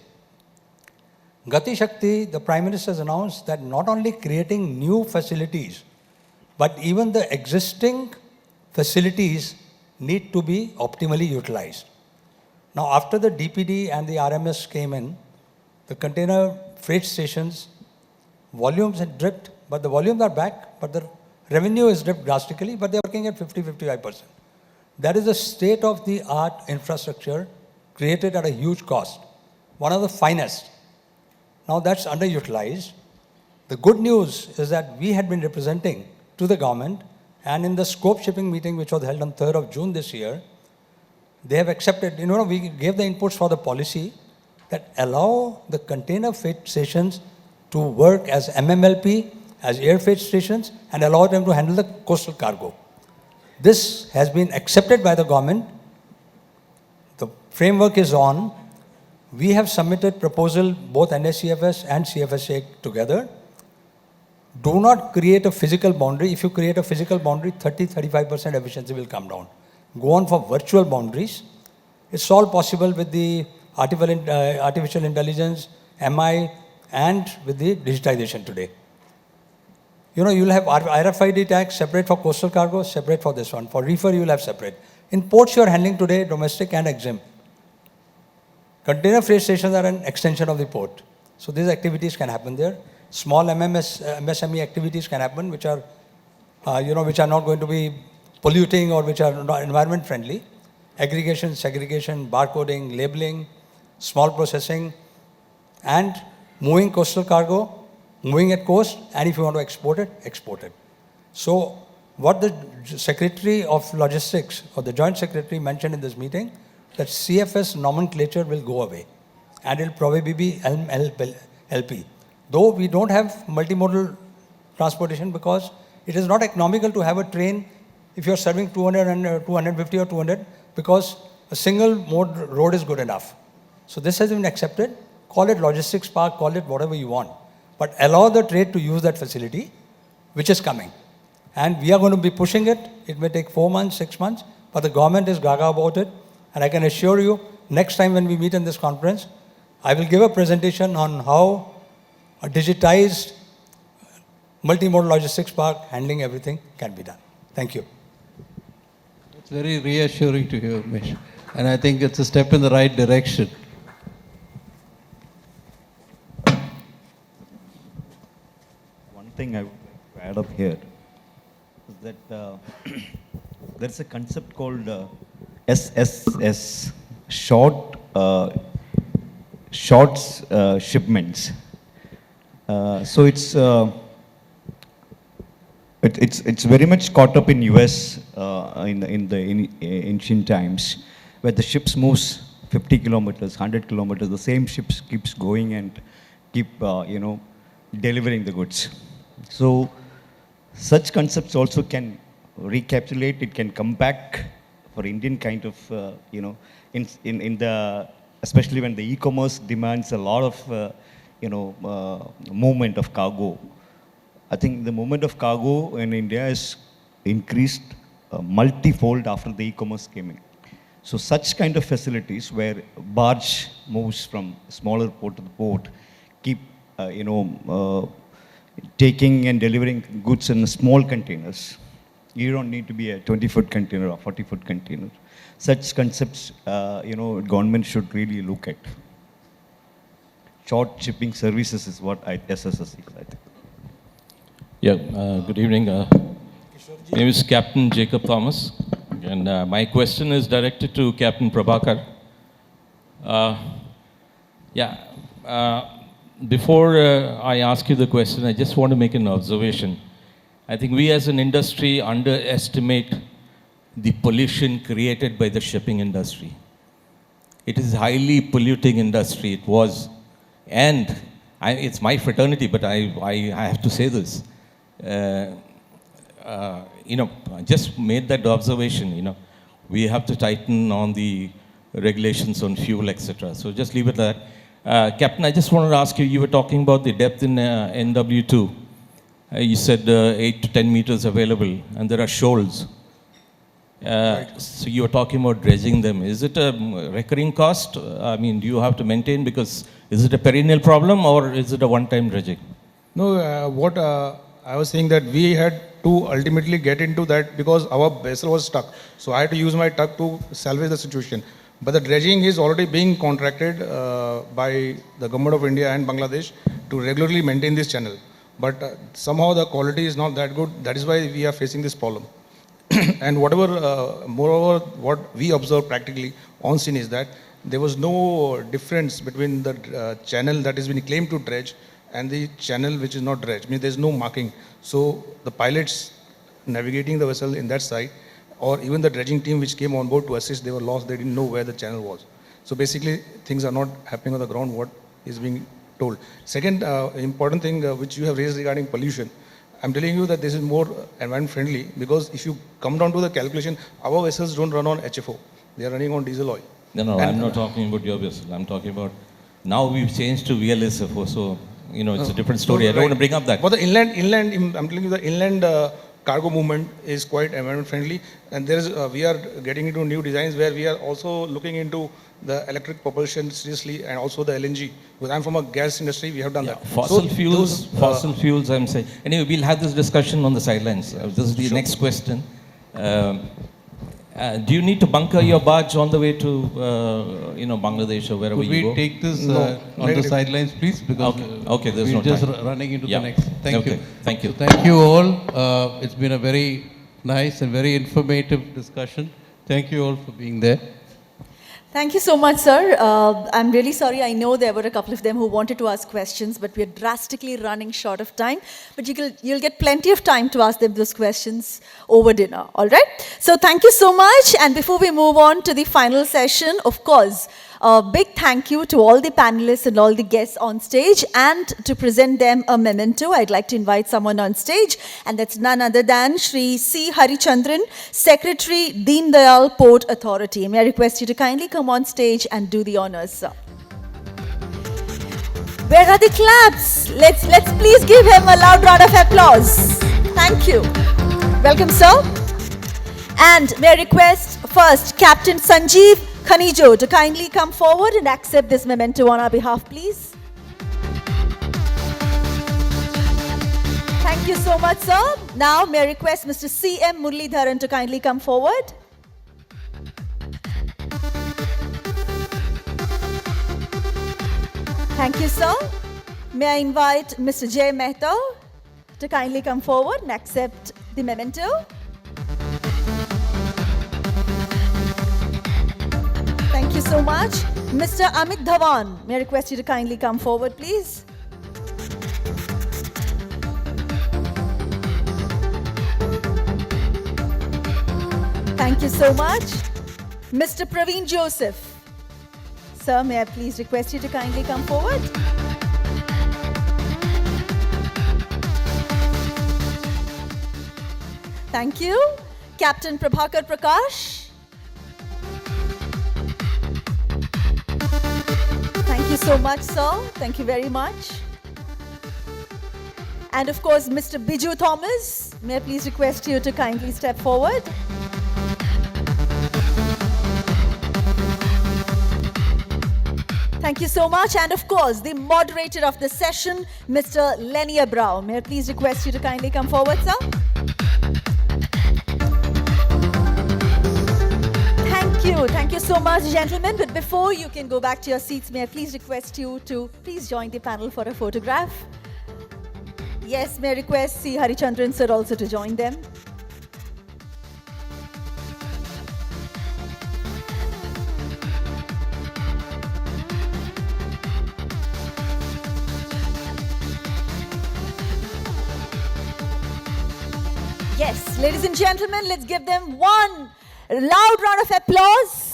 Gati Shakti, the Prime Minister has announced that not only creating new facilities, but even the existing facilities need to be optimally utilized. Now, after the DPD and the RMS came in, the container freight stations, volumes had dipped, but the volumes are back, but the revenue is dipped drastically, but they're working at 50-55%. That is a state-of-the-art infrastructure created at a huge cost, one of the finest. Now that's underutilized. The good news is that we had been representing to the government, and in the scope shipping meeting, which was held on 3rd of June this year, they have accepted, we gave the inputs for the policy that allow the container freight stations to work as MMLP, as air freight stations, and allow them to handle the coastal cargo. This has been accepted by the government. The framework is on. We have submitted proposal, both NSCFS and CFSA together. Do not create a physical boundary. If you create a physical boundary, 30-35% efficiency will come down. Go on for virtual boundaries. It's all possible with the artificial intelligence, MI, and with the digitization today. You'll have RFID tags separate for coastal cargo, separate for this one. For reefer, you'll have separate. In ports, you're handling today domestic and EXIM. Container freight stations are an extension of the port. So these activities can happen there. Small MSME activities can happen, which are, which are not going to be polluting or which are not environment friendly. Aggregation, segregation, barcoding, labeling, small processing, and moving coastal cargo, moving at coast, and if you want to export it, export it. So what the Secretary of Logistics or the Joint Secretary mentioned in this meeting, that CFS nomenclature will go away and it will probably be LP. Though we don't have multimodal transportation because it is not economical to have a train if you're serving 200 and 250 or 200 because a single mode road is good enough. So this has been accepted. Call it logistics park, call it whatever you want. But allow the trade to use that facility, which is coming. And we are going to be pushing it. It may take 4 months, 6 months, but the government is gaga about it. And I can assure you, next time when we meet in this conference, I will give a presentation on how a digitized multimodal logistics park handling everything can be done. Thank you. It's very reassuring to hear, Umesh. And I think it's a step in the right direction. One thing I would like to add up here is that there's a concept called SSS, shorts shipments. So it's very much caught up in US in the ancient times, where the ships moves 50 kilometers, 100 kilometers. The same ships keeps going and keep delivering the goods. So such concepts also can recapitulate. It can come back for Indian kind of in the, especially when the e-commerce demands a lot of movement of cargo. I think the movement of cargo in India is increased multifold after the e-commerce came in. So such kind of facilities where barge moves from smaller port to the port, keep taking and delivering goods in small containers. You don't need to be a 20-foot container or 40-foot container. Such concepts, government should really look at. Short shipping services is what SSS is, I think. Yeah, good evening. My name is Captain Jacob Thomas, and my question is directed to Captain Prabhakar. Before I ask you the question, I just want to make an observation. I think we as an industry underestimate the pollution created by the shipping industry. It is a highly polluting industry, it was. And it's my fraternity, but I have to say this. I just made that observation, we have to tighten on the regulations on fuel, etc. So just leave it at that. Captain, I just wanted to ask you, you were talking about the depth in NW2. You said 8 to 10 meters available, and there are shoals. So you were talking about dredging them. Is it a recurring cost? I mean, do you have to maintain, because is it a perennial problem or is it a one-time dredging? No, what I was saying that we had to ultimately get into that because our vessel was stuck. So I had to use my tug to salvage the situation. But the dredging is already being contracted by the government of India and Bangladesh to regularly maintain this channel. But somehow the quality is not that good. That is why we are facing this problem. And moreover, what we observed practically on scene is that there was no difference between the channel that has been claimed to dredge and the channel which is not dredged. I mean, there's no marking. So the pilots navigating the vessel in that side, or even the dredging team which came on board to assist, they were lost. They didn't know where the channel was. So basically, things are not happening on the ground, what is being told. Second important thing which you have raised regarding pollution, I'm telling you that this is more environment friendly, because if you come down to the calculation, our vessels don't run on HFO. They are running on diesel oil. No, I'm not talking about your vessel. I'm talking about, now we've changed to VLSFO, so, it's a different story. I don't want to bring up that. But the inland, I'm telling you, the inland cargo movement is quite environment friendly, and we are getting into new designs where we are also looking into the electric propulsion seriously, and also the LNG. Because I'm from a gas industry, we have done that. Fossil fuels, I'm saying. Anyway, we'll have this discussion on the sidelines. This is the next question. Do you need to bunker your barge on the way to, Bangladesh or wherever you go? Could we take this on the sidelines, please? Because okay, there's no we're just time. running into the next. Thank you. Thank you. So thank you all. It's been a very nice and very informative discussion. Thank you all for being there. Thank you so much, sir. I'm really sorry. I know there were a couple of them who wanted to ask questions, but we're drastically running short of time. But you'll get plenty of time to ask them those questions over dinner, all right? So thank you so much. And before we move on to the final session, of course, a big thank you to all the panelists and all the guests on stage, and to present them a memento, I'd like to invite someone on stage, and that's none other than Shri C. Harichandran, Secretary, Deen Dayal Port Authority. May I request you to kindly come on stage and do the honors, sir. Where are the claps? Let's please give him a loud round of applause. Thank you. Welcome, sir. And may I request first Captain Sanjeev Khanijo to kindly come forward and accept this memento on our behalf, please. Thank you so much, sir. Now may I request Mr. C.M. Muralidharan to kindly come forward. Thank you, sir. May I invite Mr. Jay Mehta to kindly come forward and accept the memento. Thank you so much. Mr. Amit Dhawan, may I request you to kindly come forward, please. Thank you so much. Mr. Praveen Joseph. Sir, may I please request you to kindly come forward? Thank you. Captain Prabhakar Prakash. Thank you so much, sir. Thank you very much. And of course, Mr. Biju Thomas. May I please request you to kindly step forward? Thank you so much. And of course, the moderator of the session, Mr. Lenny Abrao. May I please request you to kindly come forward, sir? Thank you so much, gentlemen. But before you can go back to your seats, may I please request you to please join the panel for a photograph? Yes, may I request C. Harichandran sir also to join them? Yes, ladies and gentlemen, let's give them one loud round of applause.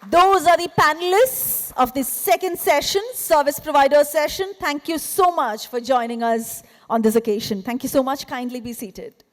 Those are the panelists of the second session, service provider session. Thank you so much for joining us on this occasion. Thank you so much. Kindly be seated.